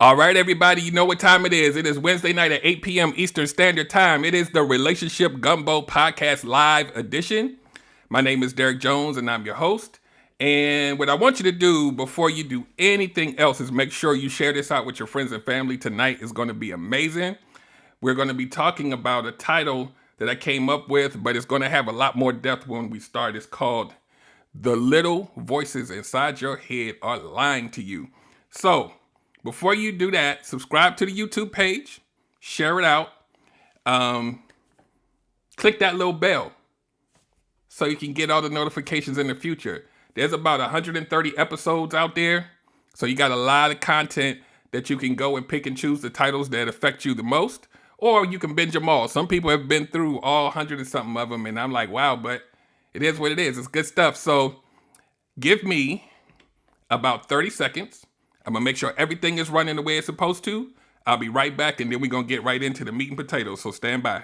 All right, everybody, you know what time it is. It is Wednesday night at 8 p.m. Eastern Standard Time. It is the Relationship Gumbo Podcast Live Edition. My name is Derek Jones, and I'm your host. And what I want you to do before you do anything else is make sure you share this out with your friends and family. Tonight is going to be amazing. We're going to be talking about a title that I came up with, but it's going to have a lot more depth when we start. It's called The Little Voices Inside Your Head Are Lying to You. So, before you do that, subscribe to the YouTube page, share it out, click that little bell so you can get all the notifications in the future. There's about 130 episodes out there, so you got a lot of content that you can go and pick and choose the titles that affect you the most, or you can binge them all. Some people have been through all 100 and something of them, and I'm like, wow, but it is what it is. It's good stuff. So give me about 30 seconds. I'm going to make sure everything is running the way it's supposed to. I'll be right back, and then we're going to get right into the meat and potatoes, so stand by.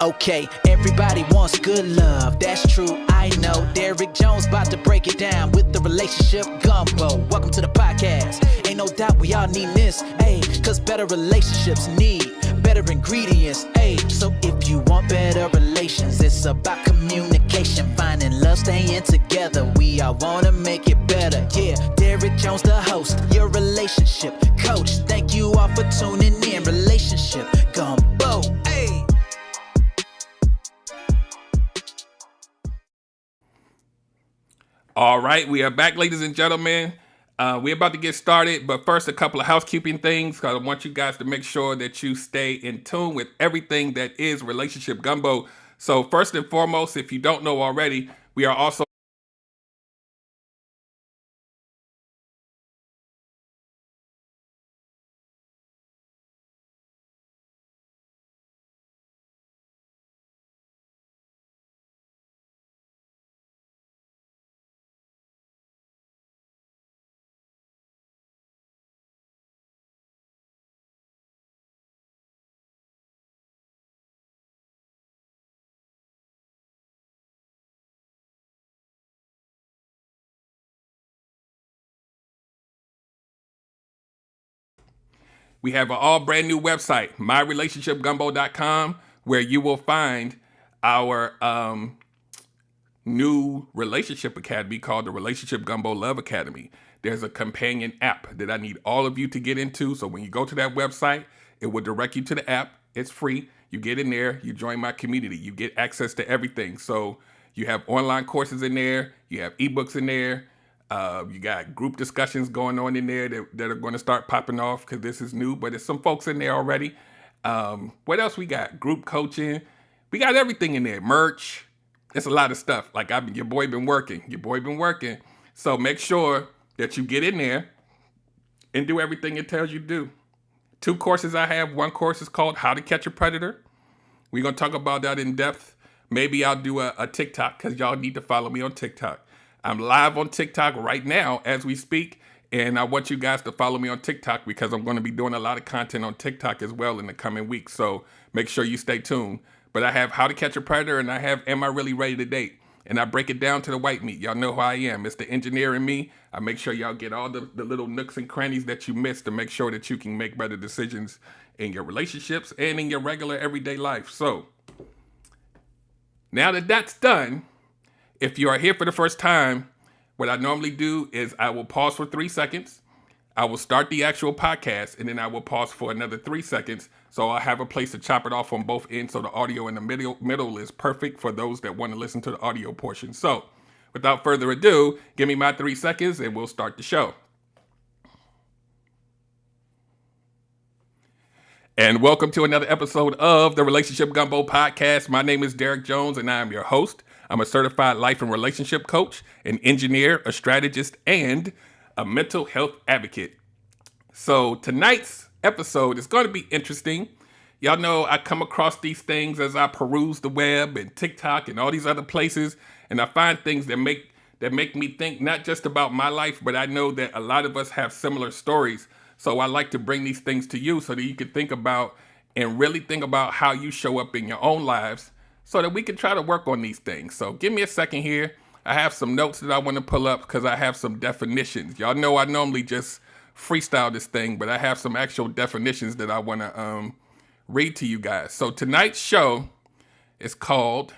Okay, everybody wants good love, that's true, I know. Derek Jones about to break it down with the Relationship Gumbo. Welcome to the podcast. Ain't no doubt we all need this, ayy, cause better relationships need better ingredients, ayy. So if you want better relations, it's about communication, finding love, staying together. We all wanna make it better, yeah. Derek Jones, the host, your relationship coach. Thank you all for tuning in. Relationship Gumbo, ayy. All right, we are back, ladies and gentlemen. We're about to get started, but first, a couple of housekeeping things, because I want you guys to make sure that you stay in tune with everything that is Relationship Gumbo. So first and foremost, if you don't know already, we are also we have an all brand new website, myrelationshipgumbo.com, where you will find our new relationship academy called the Relationship Gumbo Love Academy. There's a companion app that I need all of you to get into. So when you go to that website, it will direct you to the app. It's free. You get in there, you join my community, you get access to everything. So you have online courses in there, you have ebooks in there. You got group discussions going on in there that are going to start popping off because this is new, but there's some folks in there already. What else we got? Group coaching. We got everything in there. Merch. It's a lot of stuff. Like your boy been working. So make sure that you get in there and do everything it tells you to do. 2 courses I have. One course is called How to Catch a Predator. We're going to talk about that in depth. Maybe I'll do a TikTok because y'all need to follow me on TikTok. I'm live on TikTok right now as we speak, and I want you guys to follow me on TikTok because I'm going to be doing a lot of content on TikTok as well in the coming weeks, so make sure you stay tuned. But I have How to Catch a Predator, and I have Am I Really Ready to Date? And I break it down to the white meat. Y'all know who I am. It's the engineer in me. I make sure y'all get all the little nooks and crannies that you missed to make sure that you can make better decisions in your relationships and in your regular everyday life. So, now that that's done, if you are here for the first time, what I normally do is I will pause for 3 seconds. I will start the actual podcast, and then I will pause for another 3 seconds. So I'll have a place to chop it off on both ends so the audio in the middle is perfect for those that want to listen to the audio portion. So without further ado, give me my 3 seconds and we'll start the show. And welcome to another episode of the Relationship Gumbo Podcast. My name is Derek Jones, and I am your host. I'm a certified life and relationship coach, an engineer, a strategist, and a mental health advocate. So tonight's episode is going to be interesting. Y'all know I come across these things as I peruse the web and TikTok and all these other places, and I find things that make me think not just about my life, but I know that a lot of us have similar stories. So I like to bring these things to you so that you can think about and really think about how you show up in your own lives so that we can try to work on these things. So give me a second here. I have some notes that I want to pull up because I have some definitions. Y'all know I normally just freestyle this thing, but I have some actual definitions that I want to read to you guys. So tonight's show is called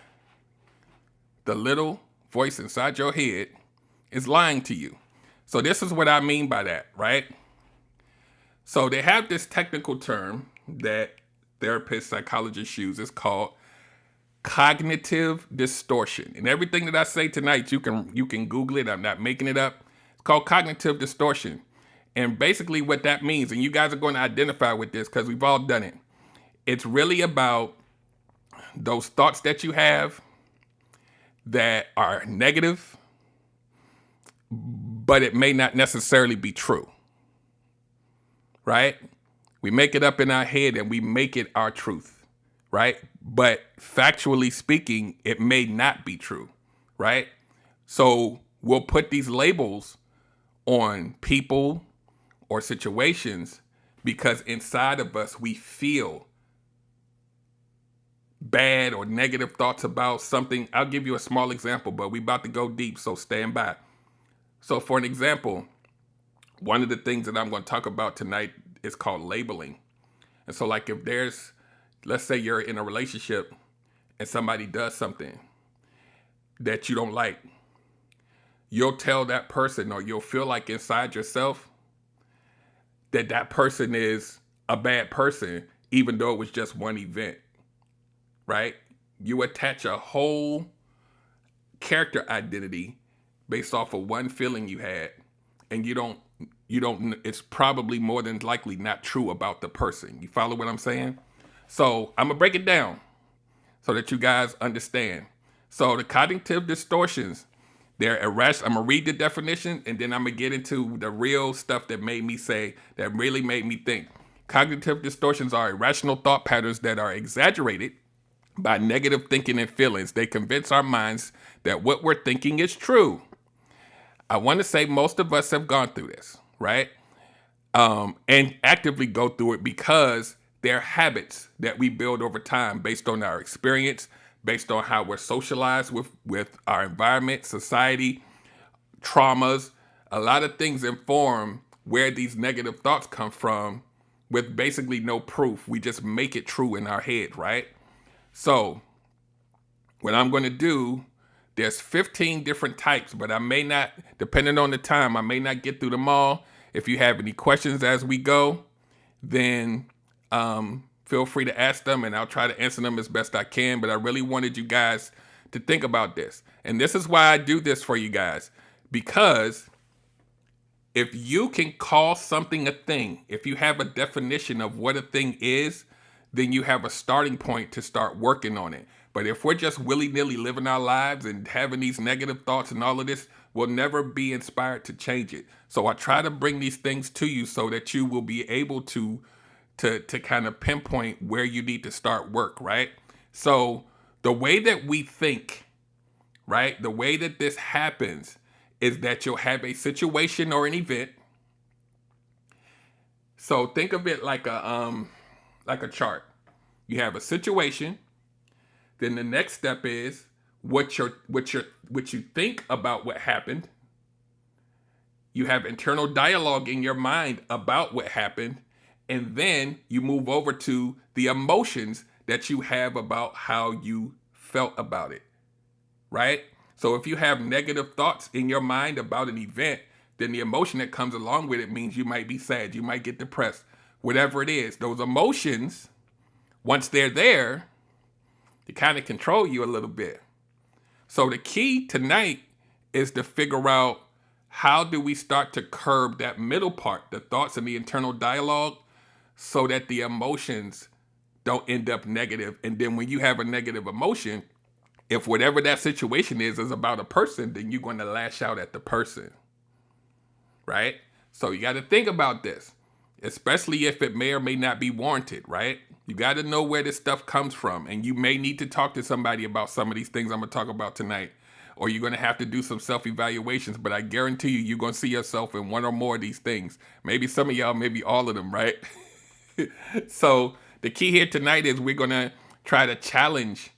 "The Little Voice Inside Your Head is Lying to You." So this is what I mean by that, right? So they have this technical term that therapists, psychologists use. It's called cognitive distortion. And everything that I say tonight, you can Google it. I'm not making it up. It's called cognitive distortion. And basically what that means, and you guys are going to identify with this because we've all done it. It's really about those thoughts that you have that are negative, but it may not necessarily be true, right? We make it up in our head and we make it our truth, right? But factually speaking, it may not be true, right? So we'll put these labels on people or situations because inside of us, we feel bad or negative thoughts about something. I'll give you a small example, but we're about to go deep, so stand by. So for an example, one of the things that I'm going to talk about tonight is called labeling. And so like if there's, let's say you're in a relationship and somebody does something that you don't like, you'll tell that person, or you'll feel like inside yourself that that person is a bad person, even though it was just one event, right? You attach a whole character identity based off of one feeling you had, and you don't, it's probably more than likely not true about the person. You follow what I'm saying? So I'm gonna break it down so that you guys understand. So the cognitive distortions, they're irrational. I'm gonna read the definition and then I'm gonna get into the real stuff that made me say, that really made me think. Cognitive distortions are irrational thought patterns that are exaggerated by negative thinking and feelings. They convince our minds that what we're thinking is true. I want to say most of us have gone through this, right? And actively go through it because they're habits that we build over time based on our experience, based on how we're socialized with our environment, society, traumas. A lot of things inform where these negative thoughts come from with basically no proof. We just make it true in our head, right? So what I'm going to do, there's 15 different types, but I may not, depending on the time, I may not get through them all. If you have any questions as we go, then feel free to ask them and I'll try to answer them as best I can. But I really wanted you guys to think about this. And this is why I do this for you guys, because if you can call something a thing, if you have a definition of what a thing is, then you have a starting point to start working on it. But if we're just willy-nilly living our lives and having these negative thoughts and all of this, we'll never be inspired to change it. So I try to bring these things to you so that you will be able to kind of pinpoint where you need to start work, right? So the way that we think, right, the way that this happens is that you'll have a situation or an event. So think of it like a chart. You have a situation. Then the next step is what you think about what happened. You have internal dialogue in your mind about what happened. And then you move over to the emotions that you have about how you felt about it, right? So if you have negative thoughts in your mind about an event, then the emotion that comes along with it means you might be sad, you might get depressed, whatever it is. Those emotions, once they're there, they kind of control you a little bit. So the key tonight is to figure out, how do we start to curb that middle part, the thoughts and the internal dialogue, so that the emotions don't end up negative. And then when you have a negative emotion, if whatever that situation is about a person, then you're going to lash out at the person, right? So you got to think about this, especially if it may or may not be warranted, right? You got to know where this stuff comes from. And you may need to talk to somebody about some of these things I'm going to talk about tonight. Or you're going to have to do some self-evaluations. But I guarantee you're going to see yourself in one or more of these things. Maybe some of y'all, maybe all of them, right? So the key here tonight is we're going to try to challenge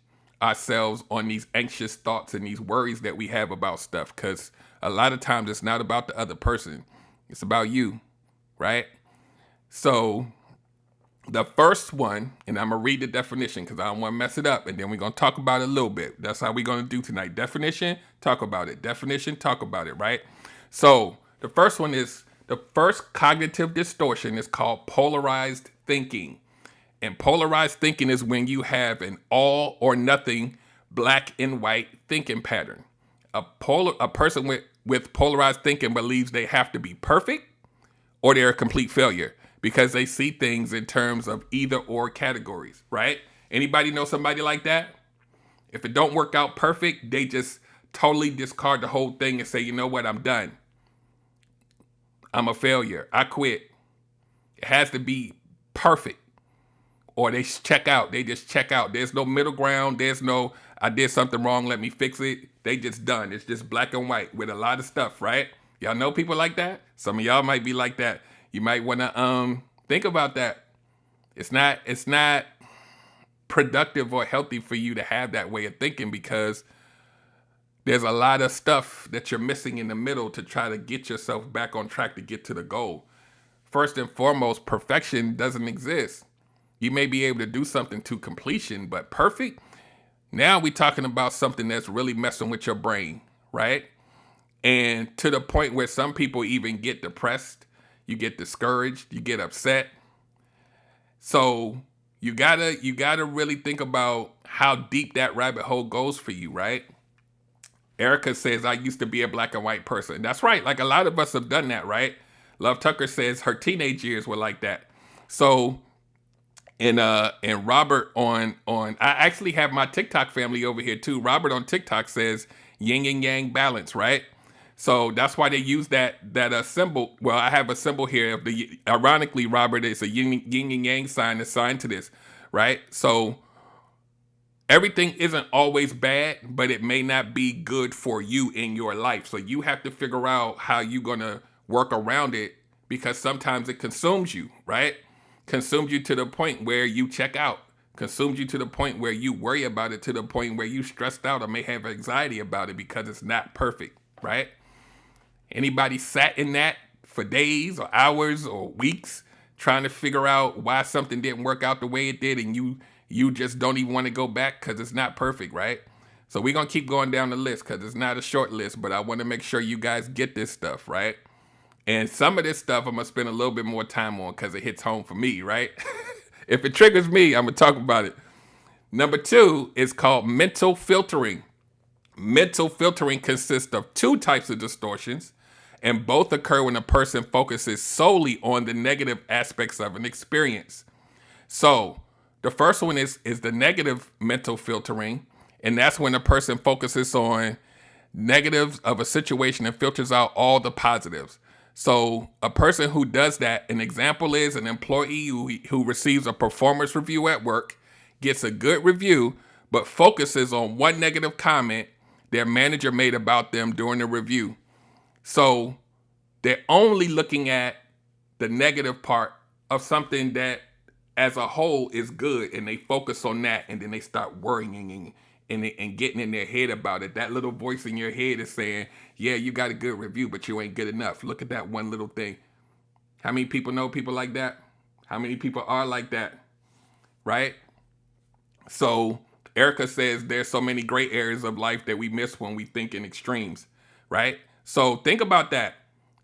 ourselves on these anxious thoughts and these worries that we have about stuff, because a lot of times it's not about the other person. It's about you, right? So the first one, and I'm going to read the definition because I don't want to mess it up, and then we're going to talk about it a little bit. That's how we're going to do tonight. Definition, talk about it. Definition, talk about it, right? So the first one is, the first cognitive distortion is called polarized thinking. And polarized thinking is when you have an all or nothing, black and white thinking pattern. A person with polarized thinking believes they have to be perfect or they're a complete failure, because they see things in terms of either or categories, right? Anybody know somebody like that? If it don't work out perfect, they just totally discard the whole thing and say, you know what, I'm done. I'm a failure. I quit. It has to be perfect. Or they check out. They just check out. There's no middle ground. There's no, I did something wrong, let me fix it. They just done. It's just black and white with a lot of stuff, right? Y'all know people like that? Some of y'all might be like that. You might want to think about that. It's not productive or healthy for you to have that way of thinking, because there's a lot of stuff that you're missing in the middle to try to get yourself back on track to get to the goal. First and foremost, perfection doesn't exist. You may be able to do something to completion, but perfect? Now we're talking about something that's really messing with your brain, right? And to the point where some people even get depressed, you get discouraged, you get upset. So you gotta really think about how deep that rabbit hole goes for you, right? Erica says, I used to be a black and white person. That's right. Like, a lot of us have done that, right? Love Tucker says her teenage years were like that. So, and Robert on I actually have my TikTok family over here too. Robert on TikTok says yin and yang balance, right? So that's why they use that symbol. Well, I have a symbol here of the, ironically, Robert, it's a yin and yang sign assigned to this, right? So everything isn't always bad, but it may not be good for you in your life. So you have to figure out how you're going to work around it, because sometimes it consumes you, right? Consumes you to the point where you check out. Consumes you to the point where you worry about it, to the point where you stressed out or may have anxiety about it because it's not perfect, right? Anybody sat in that for days or hours or weeks trying to figure out why something didn't work out the way it did, and you just don't even want to go back because it's not perfect, right? So we're going to keep going down the list because it's not a short list, but I want to make sure you guys get this stuff, right? And some of this stuff I'm going to spend a little bit more time on because it hits home for me, right? If it triggers me, I'm going to talk about it. Number 2 is called mental filtering. Mental filtering consists of 2 types of distortions, and both occur when a person focuses solely on the negative aspects of an experience. So the first one is the negative mental filtering, and that's when a person focuses on negatives of a situation and filters out all the positives. So a person who does that, an example is an employee who receives a performance review at work, gets a good review, but focuses on one negative comment their manager made about them during the review. So they're only looking at the negative part of something that as a whole is good, and they focus on that, and then they start worrying and getting in their head about it. That little voice in your head is saying, yeah, you got a good review, but you ain't good enough. Look at that one little thing. How many people know people like that? How many people are like that? Right? So Erica says there's so many great areas of life that we miss when we think in extremes, right? So think about that.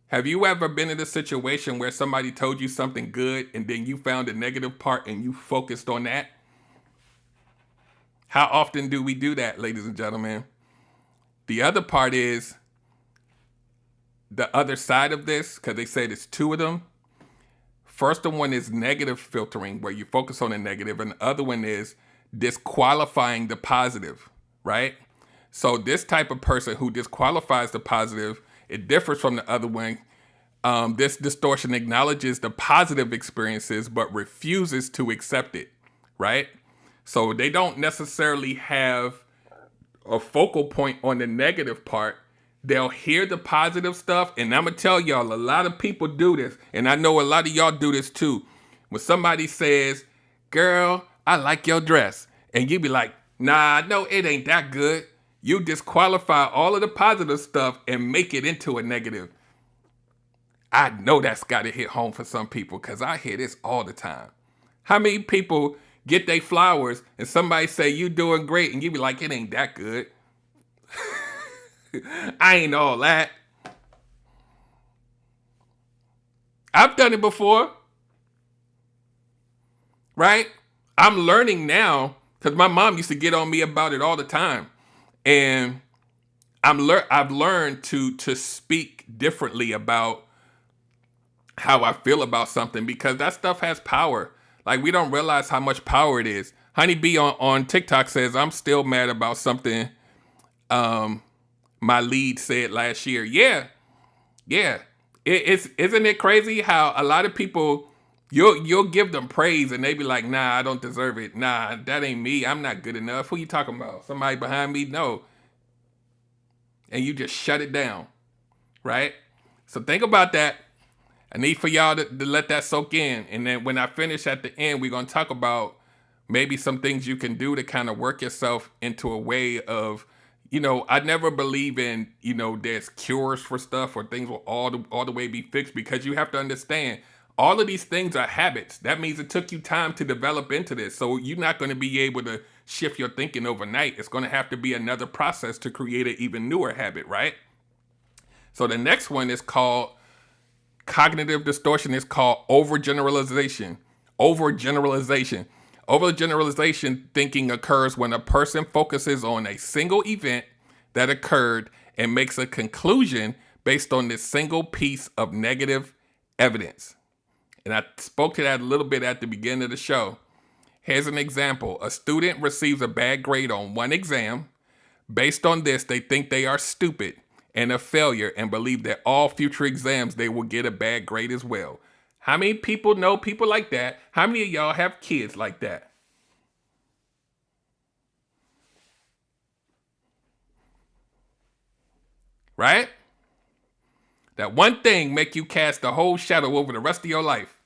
Have you ever been in a situation where somebody told you something good and then you found a negative part and you focused on that? How often do we do that, ladies and gentlemen? The other part is the other side of this, because they say there's 2 of them. First one is negative filtering, where you focus on the negative, and the other one is disqualifying the positive, right? So this type of person who disqualifies the positive, it differs from the other one. This distortion acknowledges the positive experiences but refuses to accept it, right? So they don't necessarily have a focal point on the negative part. They'll hear the positive stuff, and I'm going to tell y'all, a lot of people do this, and I know a lot of y'all do this too. When somebody says, girl, I like your dress, and you be like, Nah, no, it ain't that good. You disqualify all of the positive stuff and make it into a negative. I know that's got to hit home for some people because I hear this all the time. How many people get their flowers and somebody say you doing great and you be like, it ain't that good. I ain't all that. I've done it before. Right? I'm learning now because my mom used to get on me about it all the time. And I've learned to speak differently about how I feel about something because that stuff has power. Like, we don't realize how much power it is. Honey B on TikTok says, I'm still mad about something my lead said last year. Yeah. Isn't it crazy how a lot of people, you'll give them praise and they be like, nah, I don't deserve it. Nah, that ain't me. I'm not good enough. Who you talking about? Somebody behind me? No. And you just shut it down, right? So think about that. I need for y'all to let that soak in. And then when I finish at the end, we're going to talk about maybe some things you can do to kind of work yourself into a way of, I never believe in, there's cures for stuff or things will all the way be fixed, because you have to understand all of these things are habits. That means it took you time to develop into this. So you're not going to be able to shift your thinking overnight. It's going to have to be another process to create an even newer habit, right? So the next one is called cognitive distortion. Is called overgeneralization. Overgeneralization thinking occurs when a person focuses on a single event that occurred and makes a conclusion based on this single piece of negative evidence. And I spoke to that a little bit at the beginning of the show. Here's an example. A student receives a bad grade on one exam. Based on this, they think they are stupid and a failure and believe that all future exams they will get a bad grade as well. How many people know people like that? How many of y'all have kids like that? Right? That one thing make you cast a whole shadow over the rest of your life.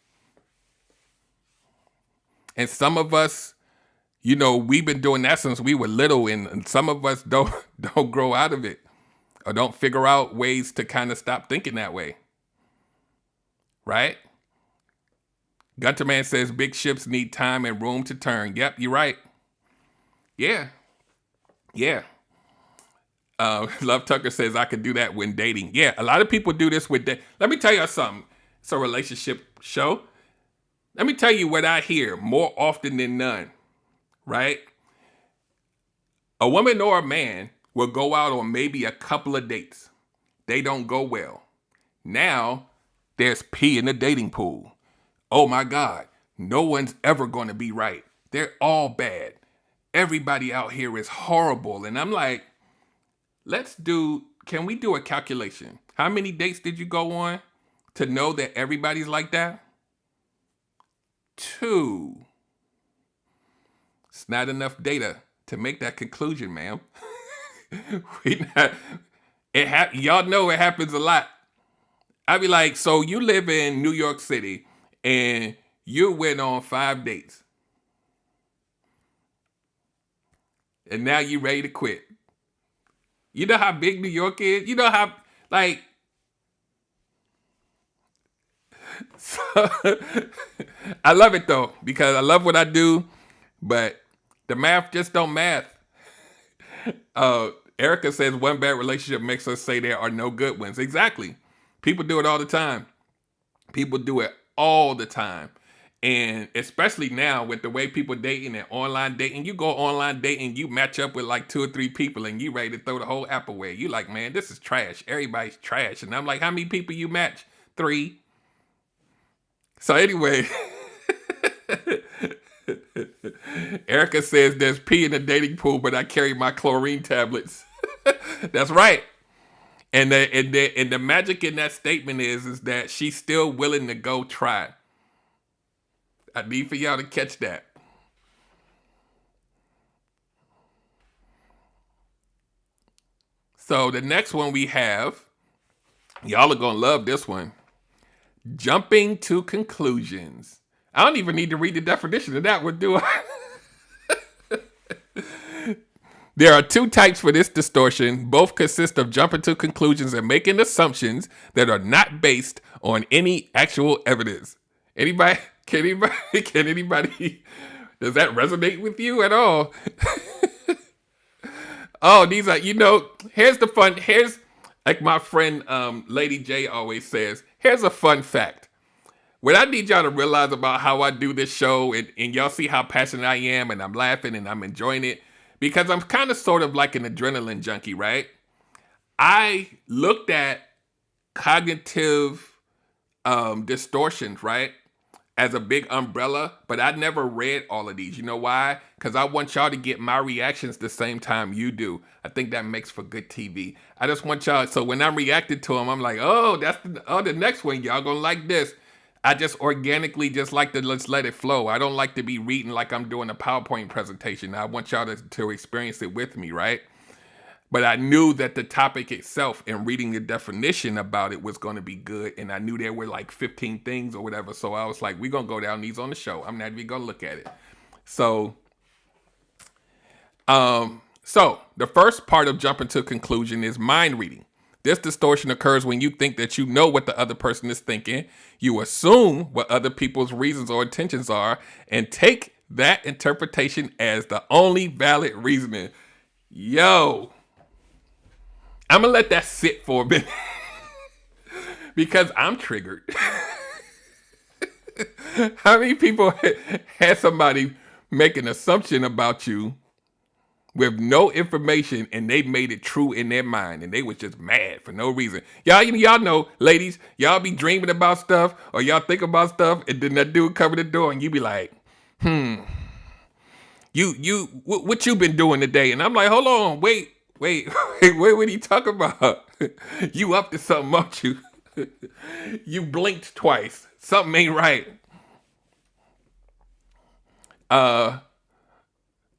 And some of us, we've been doing that since we were little, and some of us don't grow out of it or don't figure out ways to kind of stop thinking that way. Right? Gunter Man says big ships need time and room to turn. Yep, you're right. Yeah. Love Tucker says I could do that when dating. Yeah, a lot of people do this with Let me tell you something. It's a relationship show. Let me tell you what I hear more often than none, right? A woman or a man will go out on maybe a couple of dates. They don't go well. Now, there's pee in the dating pool. Oh my God, no one's ever going to be right. They're all bad. Everybody out here is horrible. And I'm like, can we do a calculation? How many dates did you go on to know that everybody's like that? 2. It's not enough data to make that conclusion, ma'am. Y'all know it happens a lot. I'd be like, so you live in New York City and you went on 5 dates. And now you ready to quit. You know how big New York is? You know how, so, I love it though, because I love what I do, but the math just don't math. Erica says one bad relationship makes us say there are no good ones. Exactly. People do it all the time. And especially now with the way people dating and online dating, you go online dating, you match up with like 2 or 3 people and you ready to throw the whole app away. You like, man, this is trash. Everybody's trash. And I'm like, how many people you match? 3. So anyway, Erica says there's pee in the dating pool, but I carry my chlorine tablets. That's right. And the magic in that statement is that she's still willing to go try. I need for y'all to catch that. So the next one we have, y'all are going to love this one. Jumping to conclusions. I don't even need to read the definition of that one, do I? There are two types for this distortion. Both consist of jumping to conclusions and making assumptions that are not based on any actual evidence. Anybody? Can anybody? Does that resonate with you at all? Oh, these are, here's the fun. Here's, like my friend Lady J always says, here's a fun fact. What I need y'all to realize about how I do this show, and y'all see how passionate I am, and I'm laughing and I'm enjoying it, because I'm kind of sort of like an adrenaline junkie, right? I looked at cognitive distortions, right, as a big umbrella, but I never read all of these. You know why? Because I want y'all to get my reactions the same time you do. I think that makes for good TV. I just want y'all, so when I'm reacting to them, I'm like, oh, that's the next one. Y'all gonna like this. I just organically just like to let's let it flow. I don't like to be reading like I'm doing a PowerPoint presentation. I want y'all to experience it with me, right? But I knew that the topic itself and reading the definition about it was going to be good. And I knew there were like 15 things or whatever. So I was like, we're going to go down these on the show. I'm not even going to look at it. So the first part of jumping to conclusion is mind reading. This distortion occurs when you think that you know what the other person is thinking. You assume what other people's reasons or intentions are and take that interpretation as the only valid reasoning. Yo, I'm going to let that sit for a minute because I'm triggered. How many people had somebody make an assumption about you with no information and they made it true in their mind and they was just mad for no reason? Y'all know, ladies, y'all be dreaming about stuff or y'all think about stuff and then that dude come in the door and you be like, what you been doing today? And I'm like, hold on, wait, what are you talking about? You up to something, aren't you? You blinked twice. Something ain't right.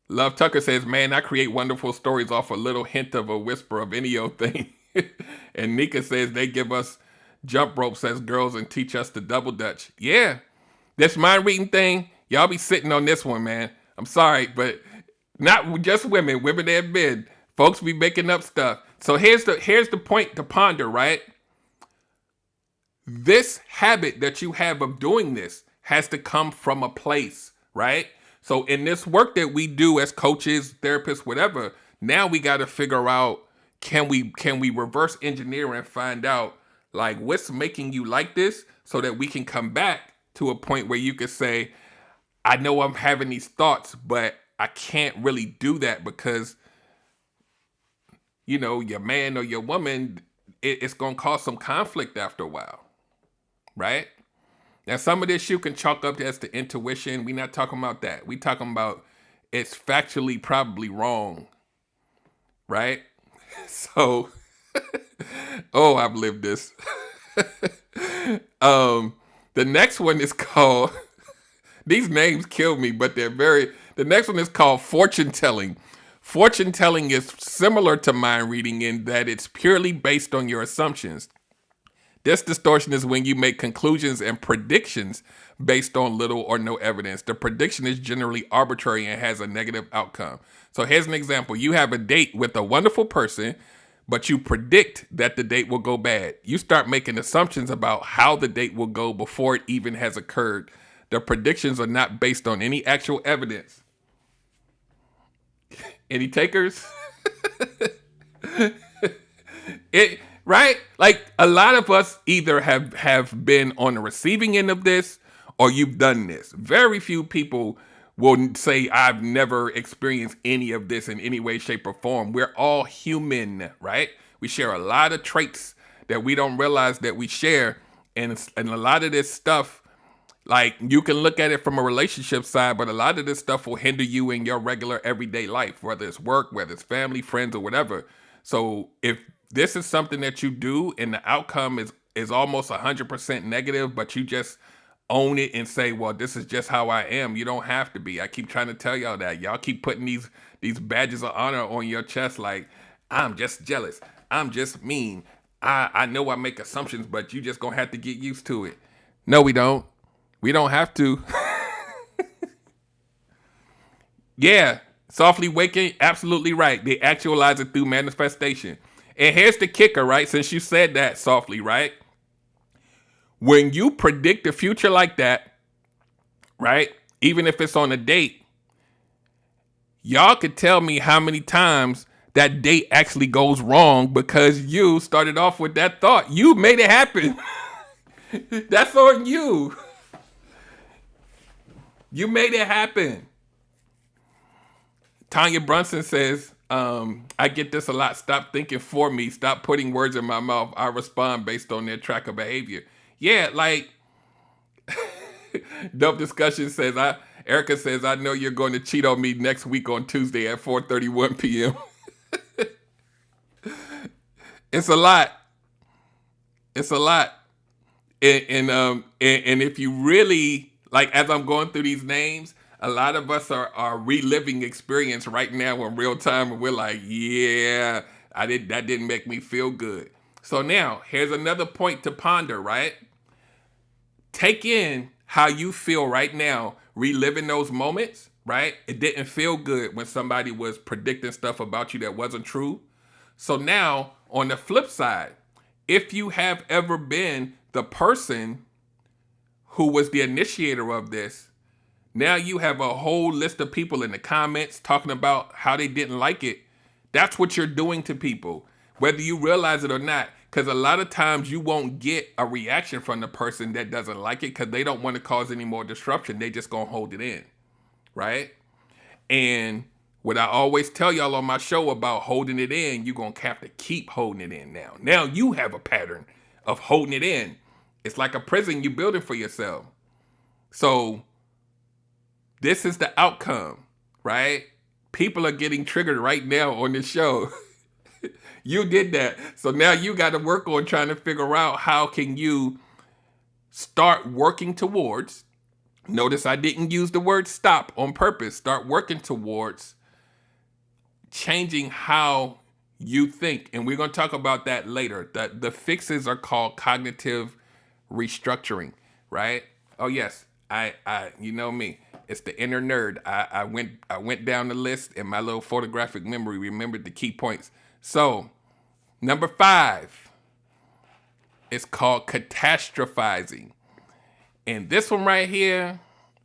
Love Tucker says, man, I create wonderful stories off a little hint of a whisper of any old thing. And Nika says they give us jump ropes as girls and teach us the double dutch. Yeah, this mind reading thing, y'all be sitting on this one, man. I'm sorry, but not just women and men. Folks be making up stuff. So here's the point to ponder, right? This habit that you have of doing this has to come from a place, right? So in this work that we do as coaches, therapists, whatever, now we got to figure out, can we reverse engineer and find out like what's making you like this so that we can come back to a point where you can say, I know I'm having these thoughts, but I can't really do that because, your man or your woman, it's going to cause some conflict after a while, right? Now, some of this you can chalk up as to intuition. We're not talking about that. We're talking about it's factually probably wrong, right? So, oh, I've lived this. The next one is called, these names kill me, but the next one is called fortune telling. Fortune telling is similar to mind reading in that it's purely based on your assumptions. This distortion is when you make conclusions and predictions based on little or no evidence. The prediction is generally arbitrary and has a negative outcome. So here's an example. You have a date with a wonderful person, but you predict that the date will go bad. You start making assumptions about how the date will go before it even has occurred. The predictions are not based on any actual evidence. Any takers? Right? Like a lot of us either have been on the receiving end of this or you've done this. Very few people will say, I've never experienced any of this in any way, shape, or form. We're all human, right? We share a lot of traits that we don't realize that we share. And a lot of this stuff, like you can look at it from a relationship side, but a lot of this stuff will hinder you in your regular everyday life, whether it's work, whether it's family, friends, or whatever. So if this is something that you do and the outcome is almost 100% negative, but you just own it and say, well, this is just how I am. You don't have to be. I keep trying to tell y'all that. Y'all keep putting these badges of honor on your chest like, I'm just jealous. I'm just mean. I know I make assumptions, but you just gonna have to get used to it. No, we don't. We don't have to. Yeah. Softly waking, absolutely right. They actualize it through manifestation. And here's the kicker, right? Since you said that softly, right? When you predict the future like that, right? Even if it's on a date, y'all could tell me how many times that date actually goes wrong because you started off with that thought. You made it happen. That's on you. You made it happen. Tanya Brunson says, I get this a lot. Stop thinking for me. Stop putting words in my mouth. I respond based on their track of behavior. Yeah, like, Dope Discussion says, Erica says, I know you're going to cheat on me next week on Tuesday at 4:31 p.m. It's a lot. It's a lot. And if you really, like, as I'm going through these names, a lot of us are reliving experience right now in real time, and we're like, yeah, that didn't make me feel good. So now, here's another point to ponder, right? Take in how you feel right now, reliving those moments, right? It didn't feel good when somebody was predicting stuff about you that wasn't true. So now, on the flip side, if you have ever been the person who was the initiator of this, now you have a whole list of people in the comments talking about how they didn't like it. That's what you're doing to people, whether you realize it or not. Because a lot of times you won't get a reaction from the person that doesn't like it because they don't want to cause any more disruption. They just gonna hold it in, right? And what I always tell y'all on my show about holding it in, you're gonna have to keep holding it in now. Now you have a pattern of holding it in. It's like a prison you're building for yourself. So this is the outcome, right? People are getting triggered right now on this show. You did that. So now you got to work on trying to figure out how can you start working towards, notice I didn't use the word stop on purpose, start working towards changing how you think. And we're going to talk about that later. The fixes are called cognitive restructuring, right? Oh yes, I you know me. It's the inner nerd. I went down the list and my little photographic memory remembered the key points. So, number 5 is called catastrophizing. And this one right here,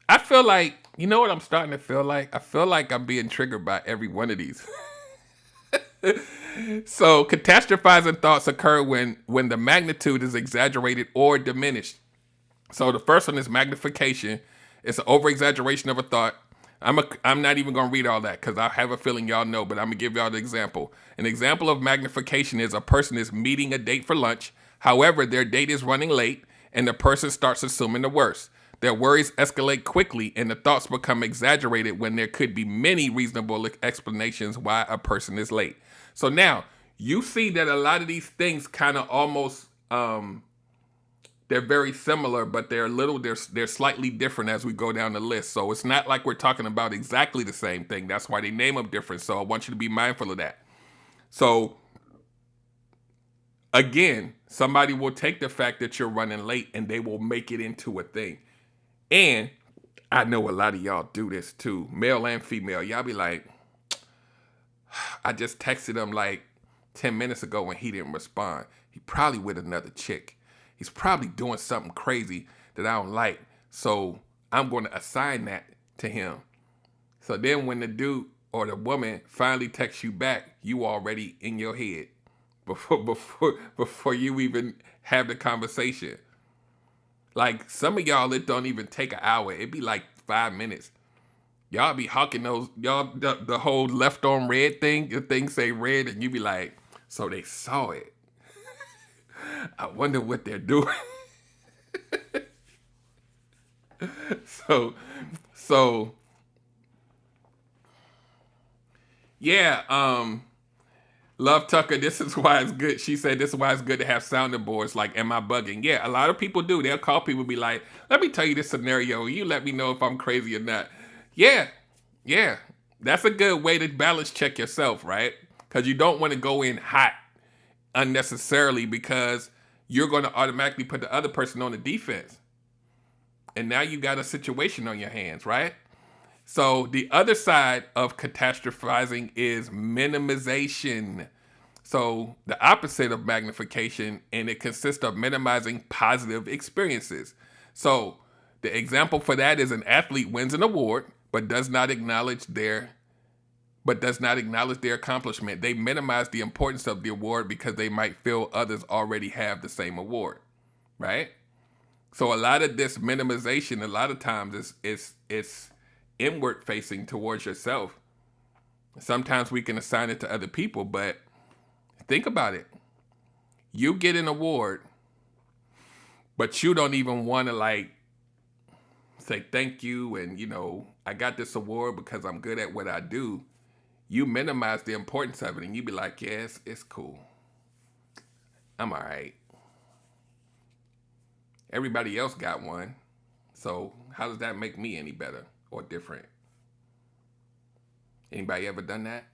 I feel like, you know what I'm starting to feel like? I feel like I'm being triggered by every one of these. So, catastrophizing thoughts occur when the magnitude is exaggerated or diminished. So, the first one is magnification. It's an over-exaggeration of a thought. I'm not even going to read all that because I have a feeling y'all know, but I'm going to give y'all the example. An example of magnification is a person is meeting a date for lunch. However, their date is running late and the person starts assuming the worst. Their worries escalate quickly and the thoughts become exaggerated when there could be many reasonable explanations why a person is late. So now you see that a lot of these things kind of almost, they're very similar, but they're slightly different as we go down the list. So it's not like we're talking about exactly the same thing. That's why they name them different. So I want you to be mindful of that. So again, somebody will take the fact that you're running late and they will make it into a thing. And I know a lot of y'all do this too, male and female. Y'all be like, I just texted him like 10 minutes ago and he didn't respond. He probably with another chick. He's probably doing something crazy that I don't like. So I'm going to assign that to him. So then when the dude or the woman finally texts you back, you already in your head before you even have the conversation. Like some of y'all, it don't even take an hour. It'd be like 5 minutes. Y'all be hawking those, the whole left on red thing. The thing say red and you be like, so they saw it. I wonder what they're doing. So yeah, Love Tucker, this is why it's good. She said this is why it's good to have sounding boards like, am I bugging? Yeah, a lot of people do. They'll call people be like, let me tell you this scenario. You let me know if I'm crazy or not. Yeah. That's a good way to balance check yourself, right? Because you don't want to go in hot unnecessarily because you're going to automatically put the other person on the defense. And now you got a situation on your hands, right? So the other side of catastrophizing is minimization. So the opposite of magnification, and it consists of minimizing positive experiences. So the example for that is an athlete wins an award but does not acknowledge their accomplishment. They minimize the importance of the award because they might feel others already have the same award, right? So a lot of this minimization, a lot of times it's inward facing towards yourself. Sometimes we can assign it to other people, but think about it. You get an award, but you don't even want to like say thank you and, I got this award because I'm good at what I do. You minimize the importance of it and you be like, yes, it's cool. I'm all right. Everybody else got one. So how does that make me any better or different? Anybody ever done that?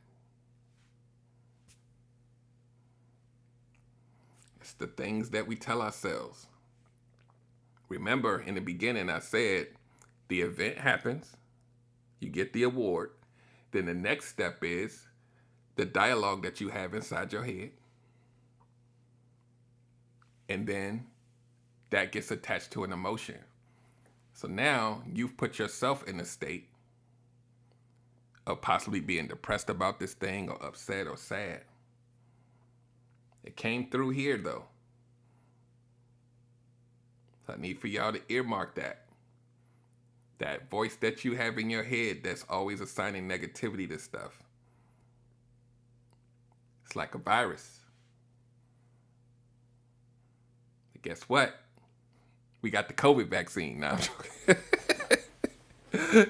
It's the things that we tell ourselves. Remember, in the beginning, I said the event happens, you get the award, then the next step is the dialogue that you have inside your head. And then that gets attached to an emotion. So now you've put yourself in a state of possibly being depressed about this thing or upset or sad. It came through here though. So I need for y'all to earmark that. That voice that you have in your head that's always assigning negativity to stuff. It's like a virus. But guess what? We got the COVID vaccine now.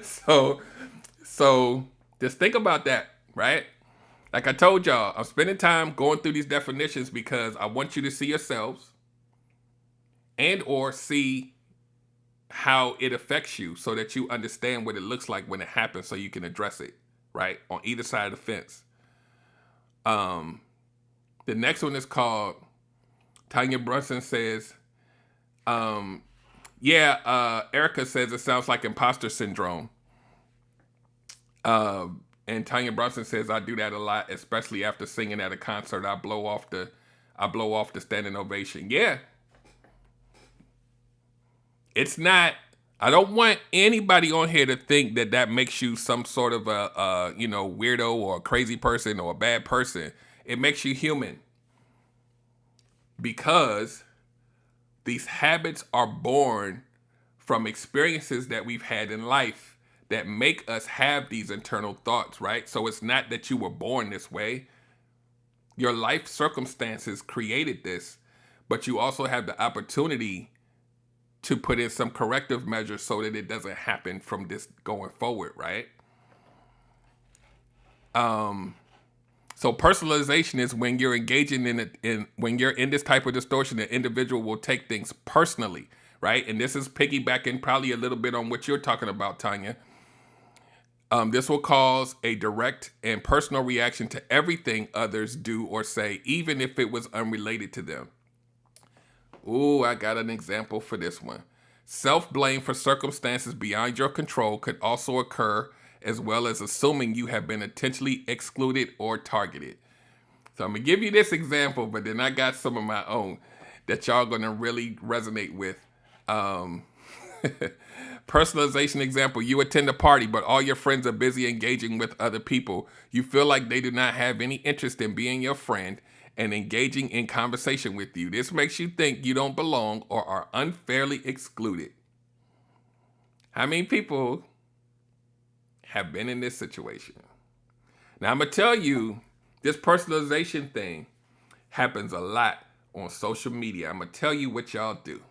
So just think about that, right? Like I told y'all, I'm spending time going through these definitions because I want you to see yourselves and or see how it affects you so that you understand what it looks like when it happens so you can address it, right? On either side of the fence. The next one is called, Tanya Brunson says, Erica says it sounds like imposter syndrome. And Tanya Brunson says I do that a lot, especially after singing at a concert. I blow off the standing ovation. Yeah. It's not, I don't want anybody on here to think that makes you some sort of a weirdo or a crazy person or a bad person. It makes you human. Because these habits are born from experiences that we've had in life that make us have these internal thoughts, right? So it's not that you were born this way. Your life circumstances created this, but you also have the opportunity to put in some corrective measures so that it doesn't happen from this going forward, right? So personalization is when you're engaging when you're in this type of distortion, the individual will take things personally, right? And this is piggybacking probably a little bit on what you're talking about, Tanya. This will cause a direct and personal reaction to everything others do or say, even if it was unrelated to them. Ooh, I got an example for this one. Self-blame for circumstances beyond your control could also occur, as well as assuming you have been intentionally excluded or targeted. So I'm going to give you this example, but then I got some of my own that y'all going to really resonate with. Personalization example, you attend a party, but all your friends are busy engaging with other people. You feel like they do not have any interest in being your friend and engaging in conversation with you. This makes you think you don't belong or are unfairly excluded. How many people have been in this situation? Now, I'm going to tell you, this personalization thing happens a lot on social media. I'm going to tell you what y'all do,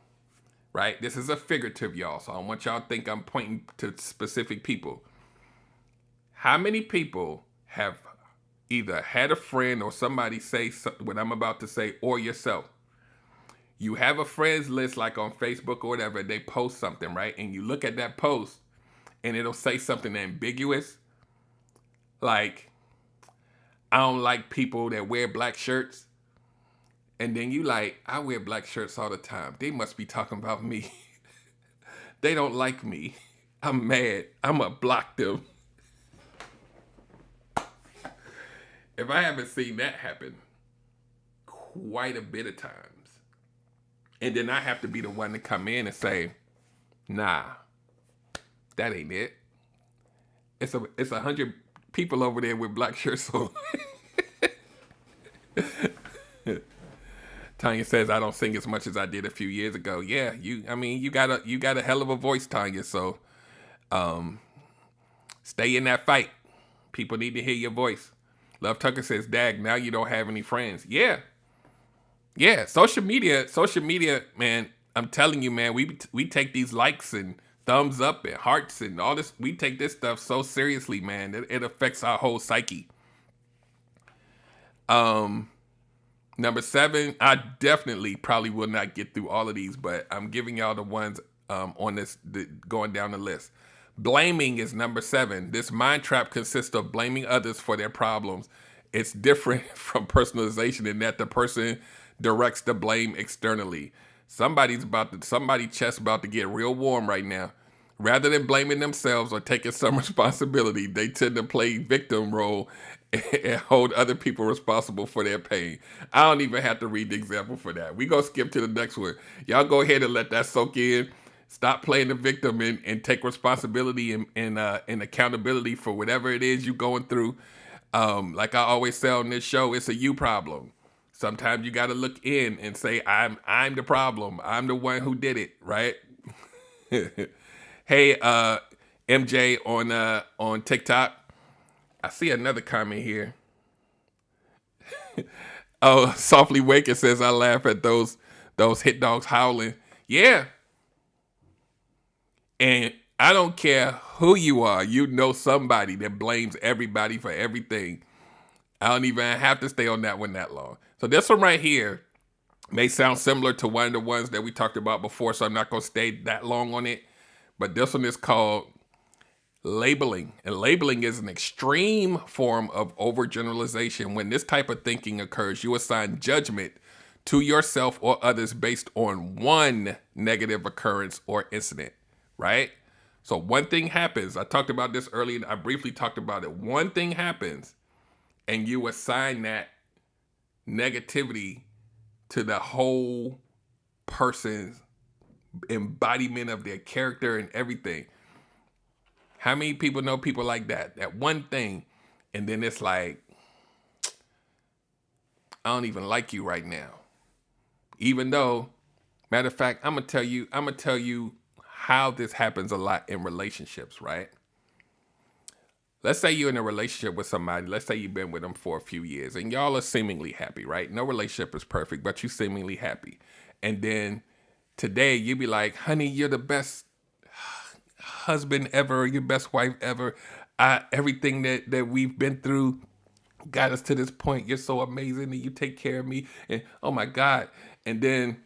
right? This is a figurative, y'all, so I don't want y'all to think I'm pointing to specific people. How many people have either had a friend or somebody say what I'm about to say, or yourself? You have a friends list like on Facebook or whatever, they post something, right? And you look at that post and it'll say something ambiguous. Like, I don't like people that wear black shirts. And then you like, I wear black shirts all the time. They must be talking about me. They don't like me. I'm mad. I'ma block them. If I haven't seen that happen quite a bit of times, and then I have to be the one to come in and say, nah, that ain't it. It's 100 people over there with black shirts on. Tanya says I don't sing as much as I did a few years ago. Yeah, you got a hell of a voice, Tanya. So, stay in that fight. People need to hear your voice. Love Tucker says, "Dag, now you don't have any friends." Yeah. Social media, man. I'm telling you, man. We take these likes and thumbs up and hearts and all this. We take this stuff so seriously, man. It affects our whole psyche. Number 7, I definitely probably will not get through all of these, but I'm giving y'all the ones on this going down the list. Blaming is number 7. This mind trap consists of blaming others for their problems. It's different from personalization in that the person directs the blame externally. Somebody's chest about to get real warm right now. Rather than blaming themselves or taking some responsibility, they tend to play victim role and hold other people responsible for their pain. I don't even have to read the example for that. We gonna skip to the next one. Y'all go ahead and let that soak in. Stop playing the victim and take responsibility and accountability for whatever it is you're going through. Like I always say on this show, it's a you problem. Sometimes you got to look in and say, I'm the problem. I'm the one who did it, right? Hey, MJ on TikTok. I see another comment here. Oh, Softly Waking says, I laugh at those hit dogs howling. Yeah. And I don't care who you are. You know somebody that blames everybody for everything. I don't even have to stay on that one that long. So this one right here may sound similar to one of the ones that we talked about before, so I'm not going to stay that long on it. But this one is called labeling. And labeling is an extreme form of overgeneralization. When this type of thinking occurs, you assign judgment to yourself or others based on one negative occurrence or incident, right? So one thing happens. I talked about this earlier. I briefly talked about it. One thing happens, and you assign that negativity to the whole person's embodiment of their character and everything. How many people know people like that? That one thing, and then it's like, I don't even like you right now. Even though, matter of fact, I'm gonna tell you how this happens a lot in relationships, right? Let's say you're in a relationship with somebody. Let's say you've been with them for a few years and y'all are seemingly happy, right? No relationship is perfect, but you're seemingly happy. And then today you be like, honey, you're the best husband ever, your best wife ever. Everything that we've been through got us to this point. You're so amazing and you take care of me. And oh my God. And then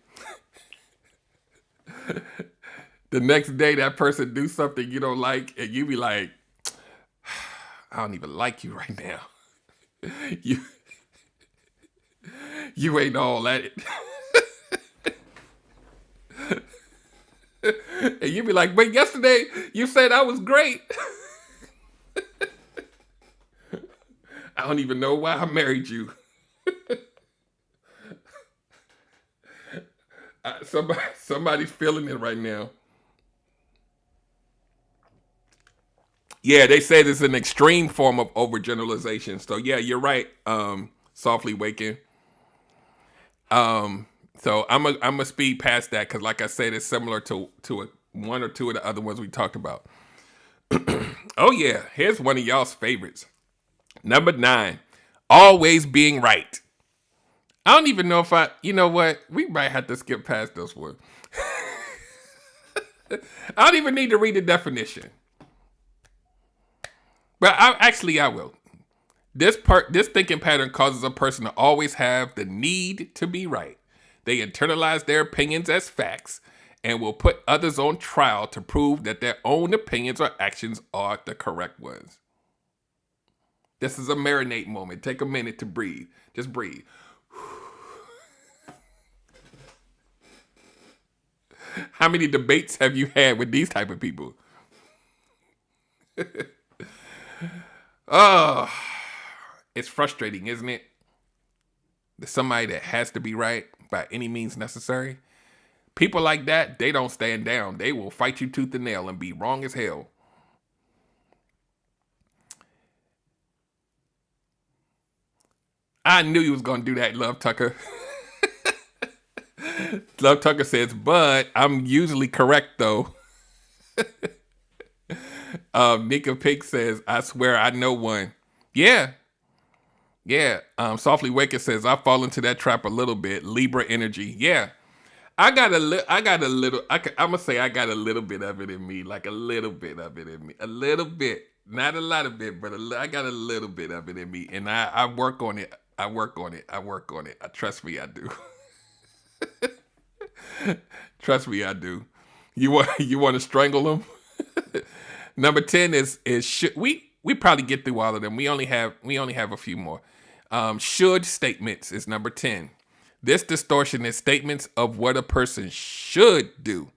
the next day that person do something you don't like and you be like, I don't even like you right now. You ain't all at it. And you be like, but yesterday you said I was great. I don't even know why I married you. Somebody's feeling it right now. Yeah, they say it's an extreme form of overgeneralization. So yeah, you're right. Softly Waking. So I'm a speed past that because, like I said, it's similar to one or two of the other ones we talked about. Oh yeah, here's one of y'all's favorites. Number 9, always being right. I don't even know if you know what? We might have to skip past this one. I don't even need to read the definition. But I will. This thinking pattern causes a person to always have the need to be right. They internalize their opinions as facts and will put others on trial to prove that their own opinions or actions are the correct ones. This is a marinate moment. Take a minute to breathe. Just breathe. How many debates have you had with these type of people? Oh, it's frustrating, isn't it? There's somebody that has to be right by any means necessary. People like that, they don't stand down. They will fight you tooth and nail and be wrong as hell. I knew you was going to do that, Love Tucker. Love Tucker says, but I'm usually correct, though. Nika Pink says, I swear I know one. Yeah. Yeah. Softly Waker says, I fall into that trap a little bit. Libra energy. Yeah. I'm gonna say I got a little bit of it in me, like a little bit of it in me, a little bit, not a lot of it, but I got a little bit of it in me, and I work on it. I work on it. Trust me, I do. Trust me, I do. You want to strangle them? Number 10 is should we probably get through all of them. We only have a few more. Should statements is number 10. This distortion is statements of what a person should do,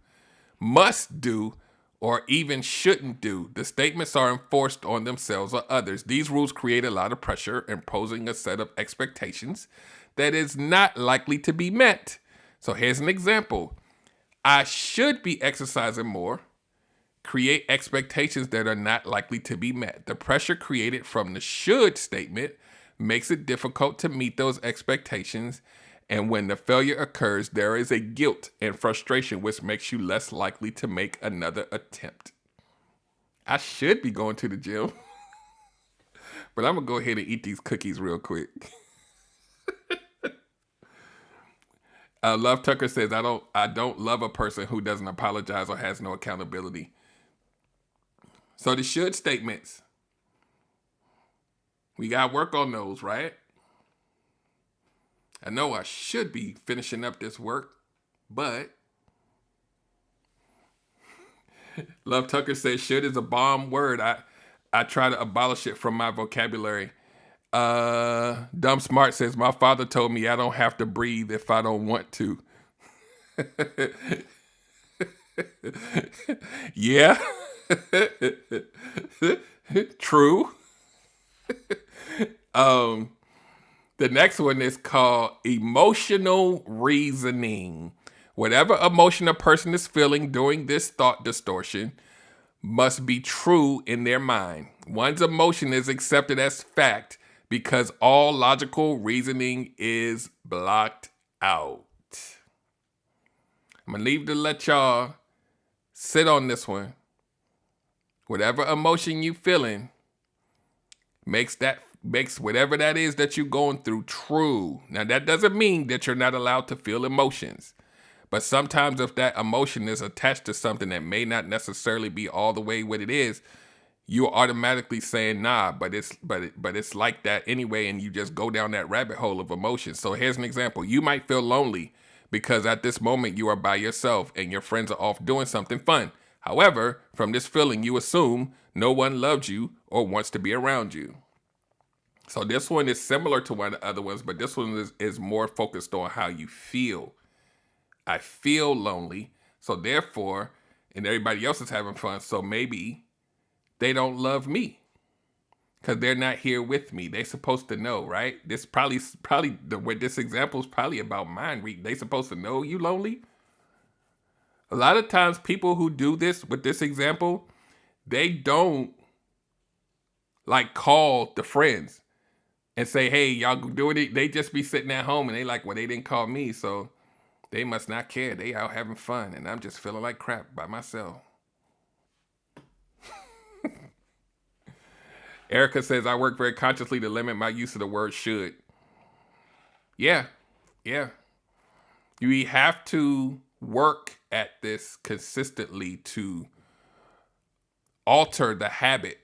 must do, or even shouldn't do. The statements are enforced on themselves or others. These rules create a lot of pressure, imposing a set of expectations that is not likely to be met. So here's an example. I should be exercising more. Create expectations that are not likely to be met. The pressure created from the should statement makes it difficult to meet those expectations. And when the failure occurs, there is a guilt and frustration which makes you less likely to make another attempt. I should be going to the gym, but I'm going to go ahead and eat these cookies real quick. Love Tucker says, I don't love a person who doesn't apologize or has no accountability. So the should statements, we got to work on those, right? I know I should be finishing up this work, but Love Tucker says should is a bomb word. I try to abolish it from my vocabulary. Dumb Smart says, my father told me I don't have to breathe if I don't want to. Yeah. True. The next one is called emotional reasoning. Whatever emotion a person is feeling during this thought distortion must be true in their mind. One's emotion is accepted as fact because all logical reasoning is blocked out. I'm going to let y'all sit on this one. Whatever emotion you feeling makes whatever that is that you're going through true. Now, that doesn't mean that you're not allowed to feel emotions. But sometimes if that emotion is attached to something that may not necessarily be all the way what it is, you're automatically saying, nah, but it's like that anyway, and you just go down that rabbit hole of emotions. So here's an example. You might feel lonely because at this moment you are by yourself and your friends are off doing something fun. However, from this feeling, you assume no one loves you or wants to be around you. So this one is similar to one of the other ones, but this one is more focused on how you feel. I feel lonely, so therefore, and everybody else is having fun, so maybe they don't love me because they're not here with me. They're supposed to know, right? This this example is probably about mind reading. They supposed to know you lonely. A lot of times people who do this with this example, they don't like call the friends and say, hey, y'all doing it. They just be sitting at home and they like, well, they didn't call me, so they must not care. They out having fun and I'm just feeling like crap by myself. Erica says, I work very consciously to limit my use of the word should. Yeah. You have to work at this consistently to alter the habit.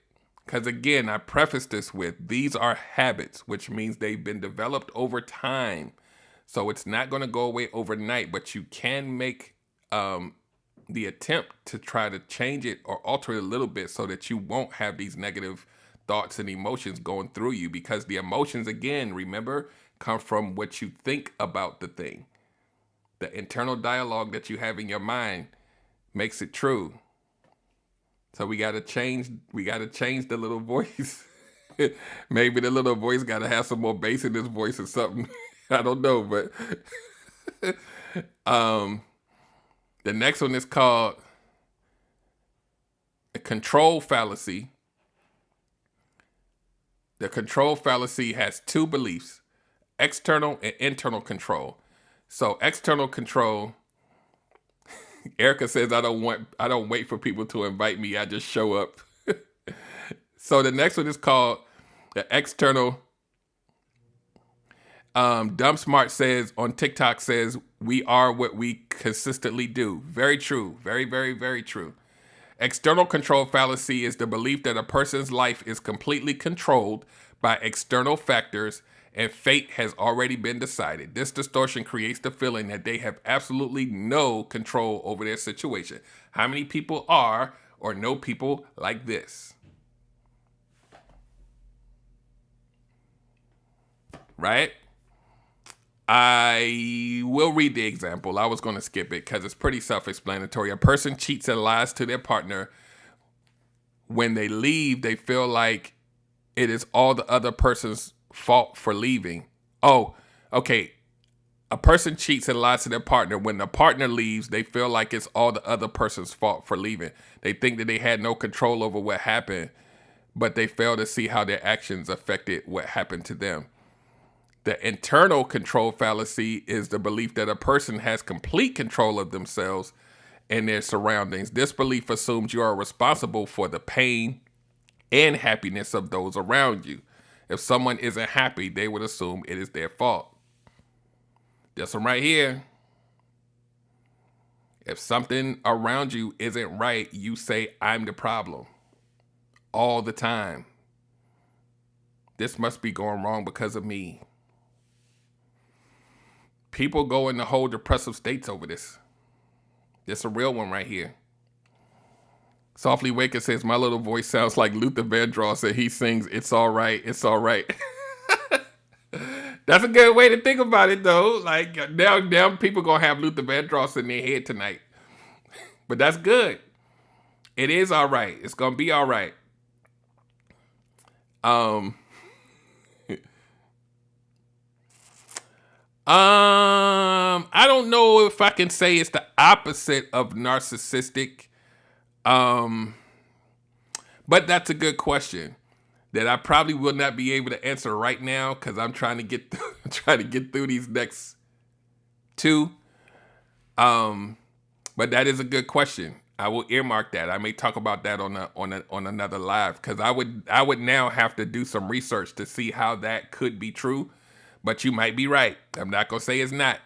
Because again, I preface this with, these are habits, which means they've been developed over time. So it's not going to go away overnight, but you can make the attempt to try to change it or alter it a little bit so that you won't have these negative thoughts and emotions going through you, because the emotions, again, remember, come from what you think about the thing. The internal dialogue that you have in your mind makes it true. So we gotta change the little voice. Maybe the little voice gotta have some more bass in his voice or something. I don't know, but the next one is called a control fallacy. The control fallacy has two beliefs: external and internal control. So external control, Erica says, I don't wait for people to invite me. I just show up. So the next one is called the external. Dumb Smart says on TikTok says, we are what we consistently do. Very true. Very, very, very true. External control fallacy is the belief that a person's life is completely controlled by external factors and fate has already been decided. This distortion creates the feeling that they have absolutely no control over their situation. How many people are or know people like this? Right? I will read the example. I was going to skip it because it's pretty self-explanatory. A person cheats and lies to their partner. When they leave, they feel like it is all the other person's fault for leaving. Oh, okay. A person cheats and lies to their partner. When the partner leaves, they feel like it's all the other person's fault for leaving. They think that they had no control over what happened, but they fail to see how their actions affected what happened to them. The internal control fallacy is the belief that a person has complete control of themselves and their surroundings. This belief assumes you are responsible for the pain and happiness of those around you. If someone isn't happy, they would assume it is their fault. This one right here. If something around you isn't right, you say, I'm the problem. All the time. This must be going wrong because of me. People go into whole depressive states over this. This a real one right here. Softly Waker says, my little voice sounds like Luther Vandross and he sings, it's all right, it's all right. That's a good way to think about it, though. Like, now people going to have Luther Vandross in their head tonight. But that's good. It is all right. It's going to be all right. I don't know if I can say it's the opposite of narcissistic. But that's a good question that I probably will not be able to answer right now because I'm trying to get through these next two. But that is a good question. I will earmark that. I may talk about that on another live because I would now have to do some research to see how that could be true. But you might be right. I'm not gonna say it's not.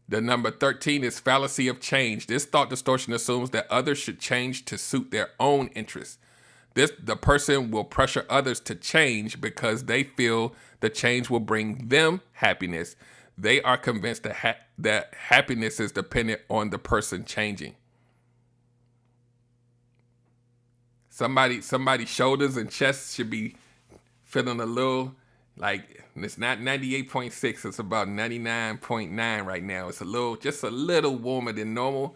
The number 13 is fallacy of change. This thought distortion assumes that others should change to suit their own interests. The person will pressure others to change because they feel the change will bring them happiness. They are convinced that happiness is dependent on the person changing. Somebody's shoulders and chest should be feeling a little like, it's not 98.6, it's about 99.9 right now. It's just a little warmer than normal.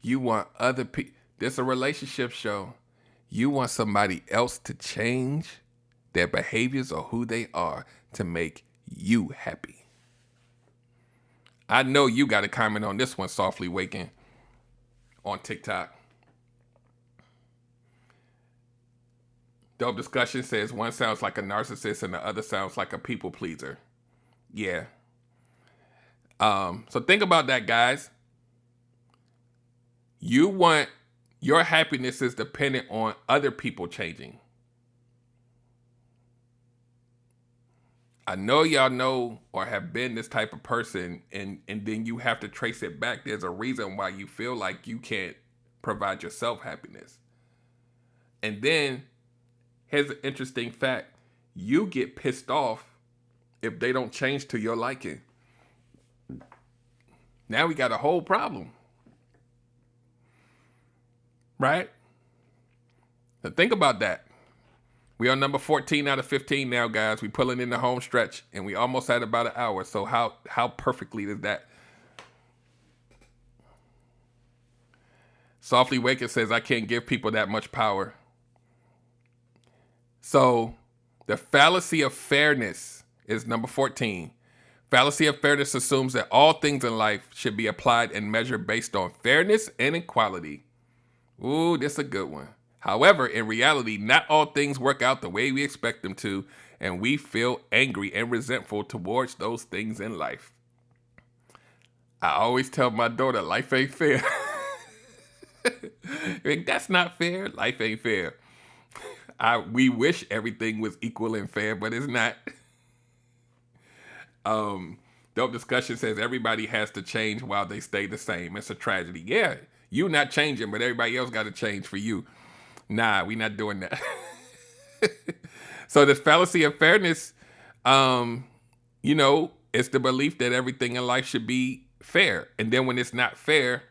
You want other people, this is a relationship show. You want somebody else to change their behaviors or who they are to make you happy. I know you got a comment on this one, Softly Waking, on TikTok. Dope Discussion says one sounds like a narcissist and the other sounds like a people pleaser. Yeah. So think about that, guys. Your happiness is dependent on other people changing. I know y'all know or have been this type of person, and then you have to trace it back. There's a reason why you feel like you can't provide yourself happiness. And then here's an interesting fact. You get pissed off if they don't change to your liking. Now we got a whole problem. Right? So think about that. We are number 14 out of 15 now, guys. We pulling in the home stretch, and we almost had about an hour. So how perfectly does Softly Waking says, I can't give people that much power. So the fallacy of fairness is number 14. Fallacy of fairness assumes that all things in life should be applied and measured based on fairness and equality. Ooh, this is a good one. However, in reality, not all things work out the way we expect them to, and we feel angry and resentful towards those things in life. I always tell my daughter, life ain't fair. That's not fair. Life ain't fair. We wish everything was equal and fair, but it's not. Dope Discussion says everybody has to change while they stay the same. It's a tragedy. Yeah, you not changing, but everybody else got to change for you. Nah, we not doing that. So this fallacy of fairness, it's the belief that everything in life should be fair. And then when it's not fair,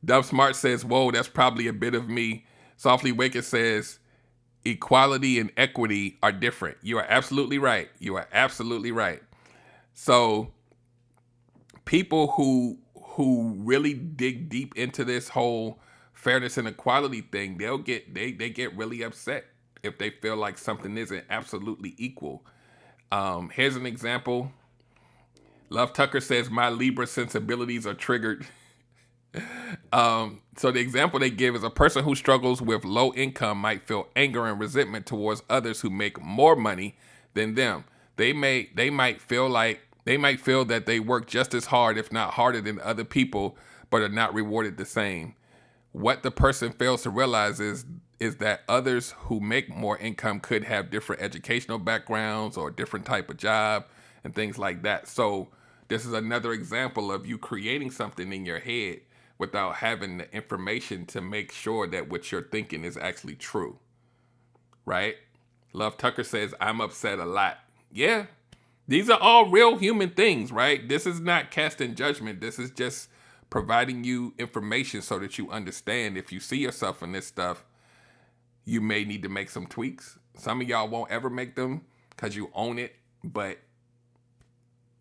Dumb Smart says, whoa, that's probably a bit of me. Softly Waking says, equality and equity are different. You are absolutely right. You are absolutely right. So people who really dig deep into this whole fairness and equality thing, they get really upset if they feel like something isn't absolutely equal. Here's an example. Love Tucker says, my Libra sensibilities are triggered. So the example they give is a person who struggles with low income might feel anger and resentment towards others who make more money than them. They might feel that they work just as hard, if not harder than other people, but are not rewarded the same. What the person fails to realize is that others who make more income could have different educational backgrounds or a different type of job and things like that. So this is another example of you creating something in your head without having the information to make sure that what you're thinking is actually true, right? Love Tucker says, I'm upset a lot. Yeah, these are all real human things, right? This is not casting judgment. This is just providing you information so that you understand if you see yourself in this stuff, you may need to make some tweaks. Some of y'all won't ever make them because you own it, but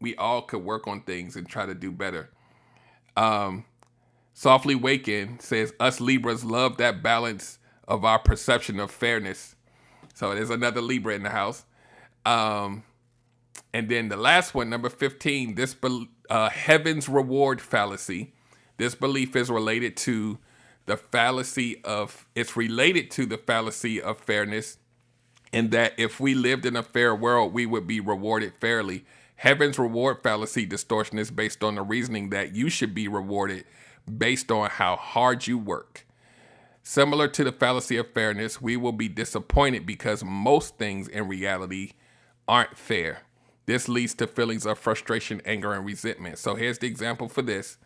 we all could work on things and try to do better. Softly Waking says, us Libras love that balance of our perception of fairness. So there's another Libra in the house. And then the last one, number 15, this heaven's reward fallacy. This belief is related to the fallacy of fairness, in that if we lived in a fair world, we would be rewarded fairly. Heaven's reward fallacy distortion is based on the reasoning that you should be rewarded based on how hard you work. Similar to the fallacy of fairness, we will be disappointed because most things in reality aren't fair. This leads to feelings of frustration, anger, and resentment. So here's the example for this.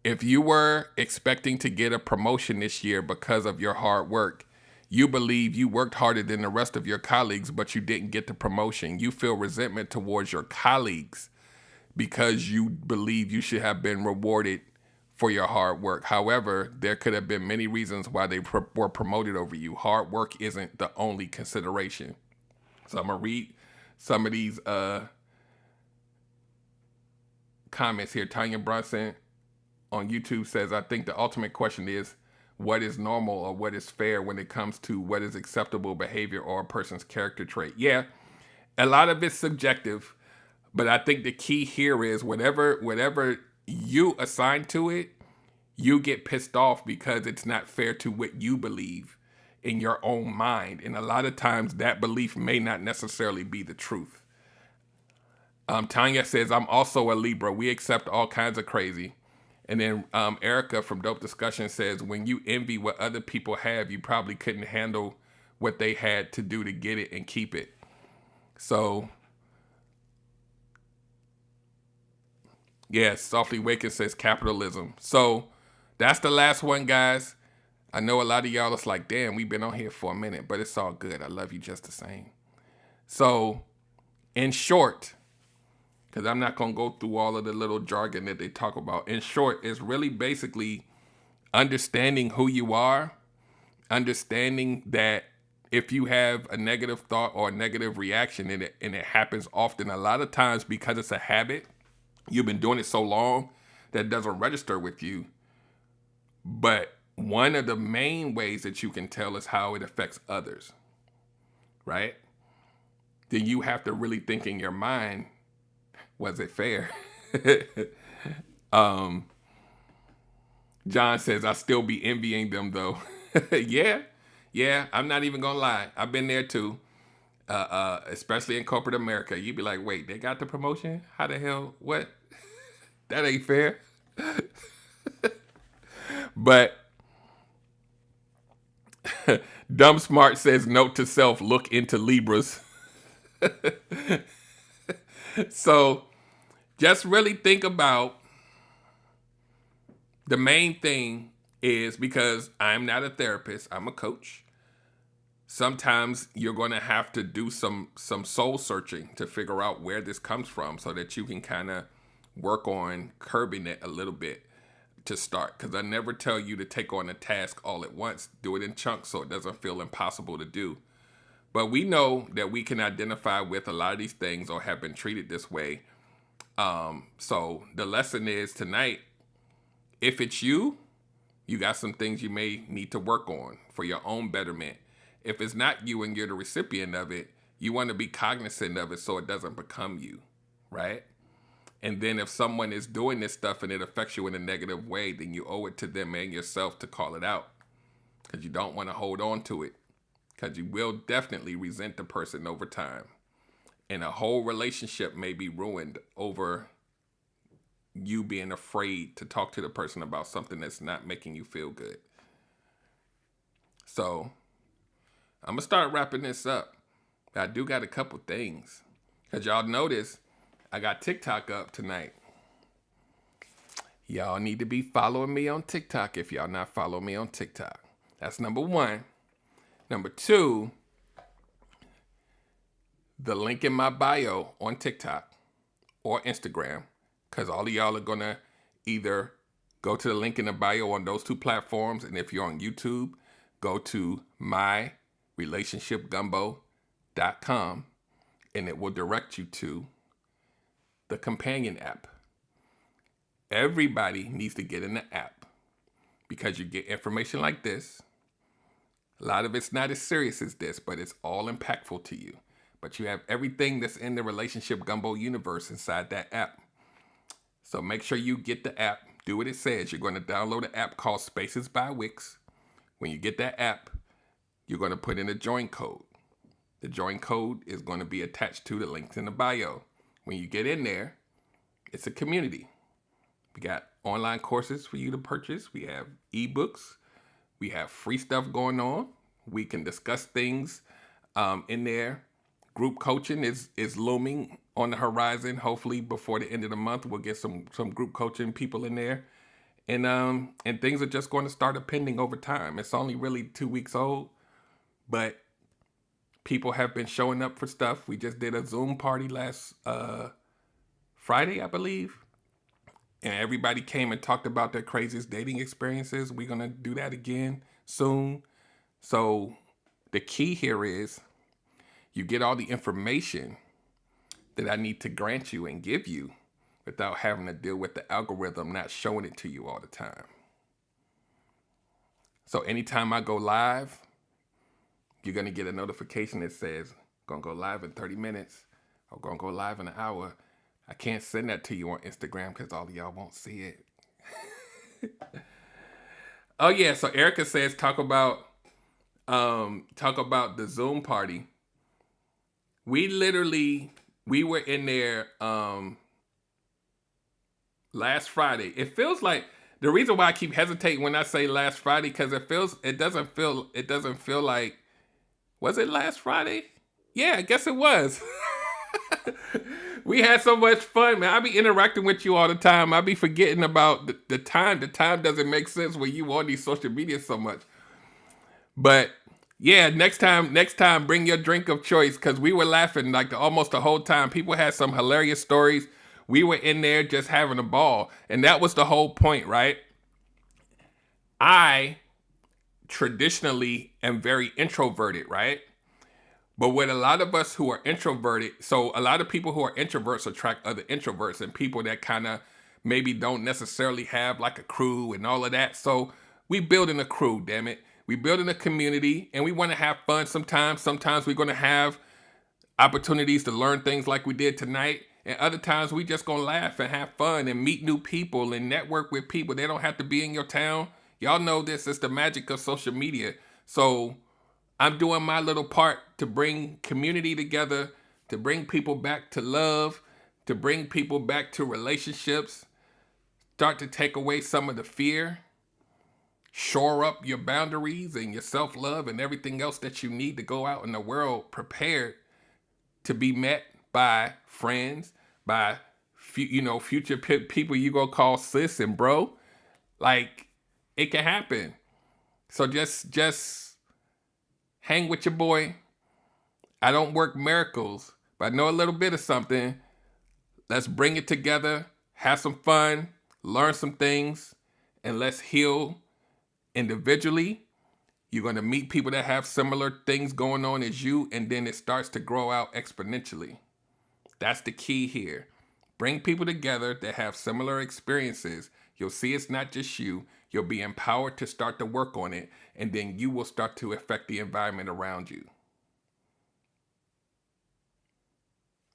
If you were expecting to get a promotion this year because of your hard work, you believe you worked harder than the rest of your colleagues, but you didn't get the promotion. You feel resentment towards your colleagues because you believe you should have been rewarded for your hard work. However, there could have been many reasons why they were promoted over you. Hard work isn't the only consideration. So I'm going to read some of these comments here. Tanya Brunson on YouTube says, I think the ultimate question is, what is normal or what is fair when it comes to what is acceptable behavior or a person's character trait? Yeah, a lot of it's subjective, but I think the key here is whatever you assign to it, you get pissed off because it's not fair to what you believe in your own mind. And a lot of times that belief may not necessarily be the truth. Tanya says, I'm also a Libra. We accept all kinds of crazy. And then Erica from Dope Discussion says, when you envy what other people have, you probably couldn't handle what they had to do to get it and keep it. So, yes, Softly Waking says capitalism. So that's the last one, guys. I know a lot of y'all is like, damn, we've been on here for a minute, but it's all good. I love you just the same. So, in short, because I'm not going to go through all of the little jargon that they talk about. In short, it's really basically understanding who you are, understanding that if you have a negative thought or a negative reaction and it happens often, a lot of times because it's a habit, you've been doing it so long that it doesn't register with you. But one of the main ways that you can tell is how it affects others, right? Then you have to really think in your mind, was it fair? John says, I still be envying them though. Yeah, I'm not even gonna lie. I've been there too. Especially in corporate America. You'd be like, wait, they got the promotion? How the hell? What? That ain't fair. But Dumb Smart says, note to self, look into Libras. So just really think about the main thing is, because I'm not a therapist, I'm a coach. Sometimes you're going to have to do some soul searching to figure out where this comes from so that you can kind of work on curbing it a little bit to start. Because I never tell you to take on a task all at once. Do it in chunks so it doesn't feel impossible to do. But we know that we can identify with a lot of these things or have been treated this way. So the lesson is tonight, if it's you, you got some things you may need to work on for your own betterment. If it's not you and you're the recipient of it, you want to be cognizant of it so it doesn't become you, right? And then if someone is doing this stuff and it affects you in a negative way, then you owe it to them and yourself to call it out, because you don't want to hold on to it, because you will definitely resent the person over time. And a whole relationship may be ruined over you being afraid to talk to the person about something that's not making you feel good. So I'm going to start wrapping this up. I do got a couple things. Because y'all notice I got TikTok up tonight. Y'all need to be following me on TikTok if y'all not following me on TikTok. That's number one. Number two, the link in my bio on TikTok or Instagram, because all of y'all are going to either go to the link in the bio on those two platforms, and if you're on YouTube, go to myrelationshipgumbo.com, and it will direct you to the companion app. Everybody needs to get in the app because you get information like this. A lot of it's not as serious as this, but it's all impactful to you. But you have everything that's in the Relationship Gumbo universe inside that app. So make sure you get the app. Do what it says. You're going to download an app called Spaces by Wix. When you get that app, you're going to put in a join code. The join code is going to be attached to the links in the bio. When you get in there, it's a community. We got online courses for you to purchase. We have ebooks. We have free stuff going on. We can discuss things in there. Group coaching is looming on the horizon. Hopefully before the end of the month, we'll get some group coaching people in there. And things are just going to start appending over time. It's only really 2 weeks old, but people have been showing up for stuff. We just did a Zoom party last Friday, I believe. And everybody came and talked about their craziest dating experiences. We're going to do that again soon. So the key here is you get all the information that I need to grant you and give you without having to deal with the algorithm not showing it to you all the time. So anytime I go live, you're going to get a notification that says, going to go live in 30 minutes or going to go live in an hour. I can't send that to you on Instagram because all of y'all won't see it. Oh yeah, so Erica says talk about the Zoom party. We were in there last Friday. It feels like the reason why I keep hesitating when I say last Friday, because it doesn't feel like, was it last Friday? Yeah, I guess it was. We had so much fun, man. I be interacting with you all the time. I be forgetting about the time. The time doesn't make sense when you on these social media so much. But yeah, next time, bring your drink of choice, because we were laughing like almost the whole time. People had some hilarious stories. We were in there just having a ball. And that was the whole point, right? I traditionally am very introverted, right? But with a lot of us who are introverted, so a lot of people who are introverts attract other introverts and people that kind of maybe don't necessarily have like a crew and all of that. So we building a crew, damn it. We building a community, and we want to have fun sometimes. Sometimes we're going to have opportunities to learn things like we did tonight. And other times we just gonna laugh and have fun and meet new people and network with people. They don't have to be in your town. Y'all know this is the magic of social media. So I'm doing my little part to bring community together, to bring people back to love, to bring people back to relationships, start to take away some of the fear, shore up your boundaries and your self-love and everything else that you need to go out in the world prepared to be met by friends, by future people you gonna call sis and bro. Like, it can happen. So just hang with your boy. I don't work miracles, but I know a little bit of something. Let's bring it together, have some fun, learn some things, and let's heal individually. You're going to meet people that have similar things going on as you, and then it starts to grow out exponentially. That's the key here. Bring people together that have similar experiences. You'll see it's not just you. You'll be empowered to start to work on it, and then you will start to affect the environment around you.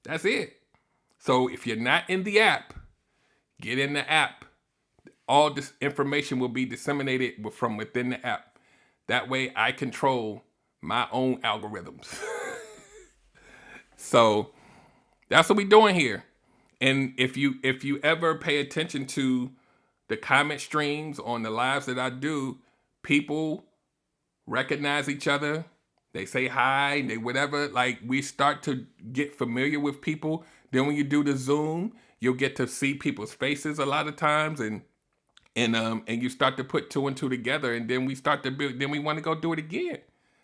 That's it. So if you're not in the app, get in the app. All this information will be disseminated from within the app. That way I control my own algorithms. So that's what we're doing here. And if you ever pay attention to the comment streams on the lives that I do, people recognize each other. They say hi, they whatever. Like, we start to get familiar with people. Then when you do the Zoom, you'll get to see people's faces a lot of times, and you start to put two and two together, and then we start to build. Then we want to go do it again.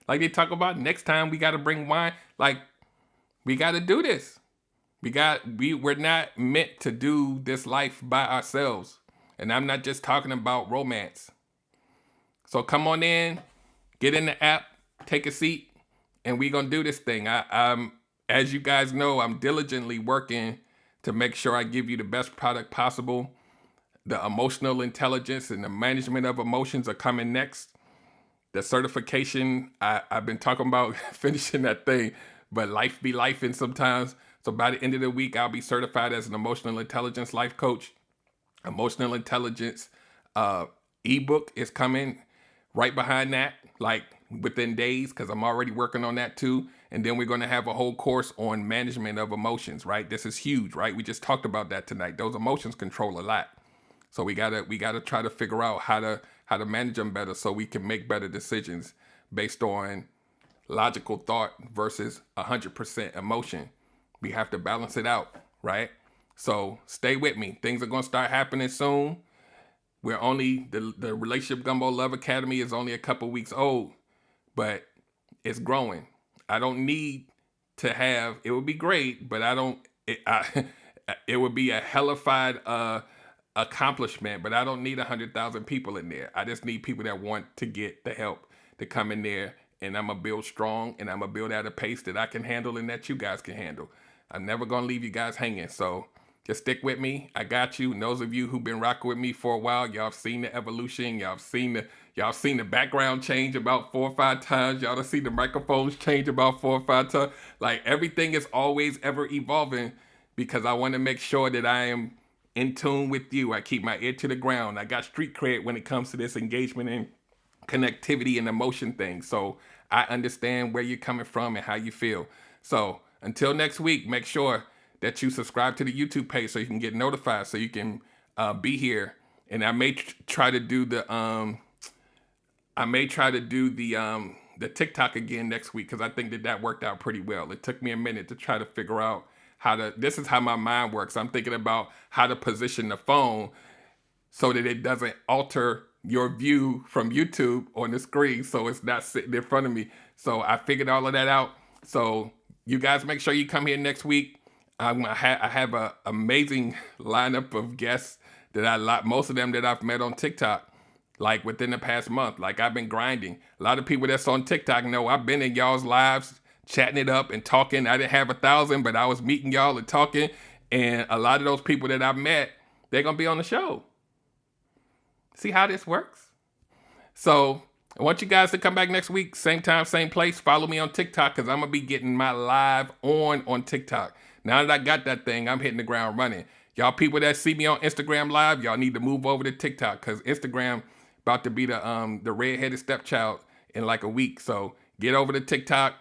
Like they talk about, next time we got to bring wine. Like, we got to do this. We're not meant to do this life by ourselves. And I'm not just talking about romance. So come on in, get in the app, take a seat, and we gonna do this thing. I'm, as you guys know, I'm diligently working to make sure I give you the best product possible. The emotional intelligence and the management of emotions are coming next. The certification, I've been talking about finishing that thing, but life be lifing sometimes. So by the end of the week, I'll be certified as an emotional intelligence life coach. Emotional intelligence ebook is coming right behind that, like within days, because I'm already working on that too. And then we're going to have a whole course on management of emotions, right? This is huge, right? We just talked about that tonight. Those emotions control a lot. So we gotta try to figure out how to manage them better so we can make better decisions based on logical thought versus 100% emotion. We have to balance it out, right? So stay with me. Things are going to start happening soon. We're only, the Relationship Gumbo Love Academy is only a couple weeks old, but it's growing. I don't need to have, it would be great, but it would be a hellified accomplishment, but I don't need 100,000 people in there. I just need people that want to get the help to come in there, and I'm going to build strong, and I'm going to build at a pace that I can handle and that you guys can handle. I'm never going to leave you guys hanging, so just stick with me. I got you. And those of you who've been rocking with me for a while, y'all have seen the evolution. Y'all have seen the background change about 4 or 5 times. Y'all have seen the microphones change about 4 or 5 times. Like, everything is always ever evolving because I want to make sure that I am in tune with you. I keep my ear to the ground. I got street cred when it comes to this engagement and connectivity and emotion thing. So I understand where you're coming from and how you feel. So until next week, make sure that you subscribe to the YouTube page so you can get notified, so you can be here. And I may try to do the TikTok again next week, because I think that worked out pretty well. It took me a minute to try to figure out this is how my mind works. I'm thinking about how to position the phone so that it doesn't alter your view from YouTube on the screen, so it's not sitting in front of me. So I figured all of that out. So you guys make sure you come here next week. I have an amazing lineup of guests that most of them that I've met on TikTok, like within the past month. Like, I've been grinding. A lot of people that's on TikTok know I've been in y'all's lives, chatting it up and talking. I didn't have 1,000, but I was meeting y'all and talking. And a lot of those people that I've met, they're going to be on the show. See how this works? So I want you guys to come back next week, same time, same place. Follow me on TikTok because I'm going to be getting my live on TikTok. Now that I got that thing, I'm hitting the ground running. Y'all people that see me on Instagram Live, y'all need to move over to TikTok because Instagram about to be the redheaded stepchild in like a week. So get over to TikTok,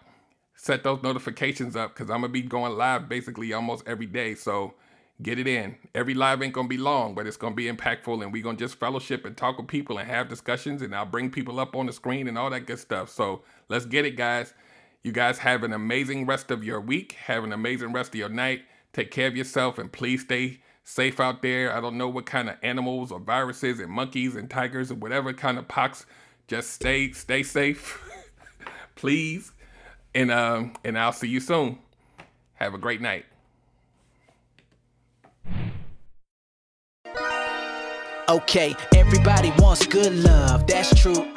set those notifications up because I'm going to be going live basically almost every day. So get it in. Every live ain't going to be long, but it's going to be impactful, and we're going to just fellowship and talk with people and have discussions, and I'll bring people up on the screen and all that good stuff. So let's get it, guys. You guys have an amazing rest of your week. Have an amazing rest of your night. Take care of yourself, and please stay safe out there. I don't know what kind of animals or viruses and monkeys and tigers or whatever kind of pox. Just stay safe, please. And I'll see you soon. Have a great night. Okay, everybody wants good love, that's true.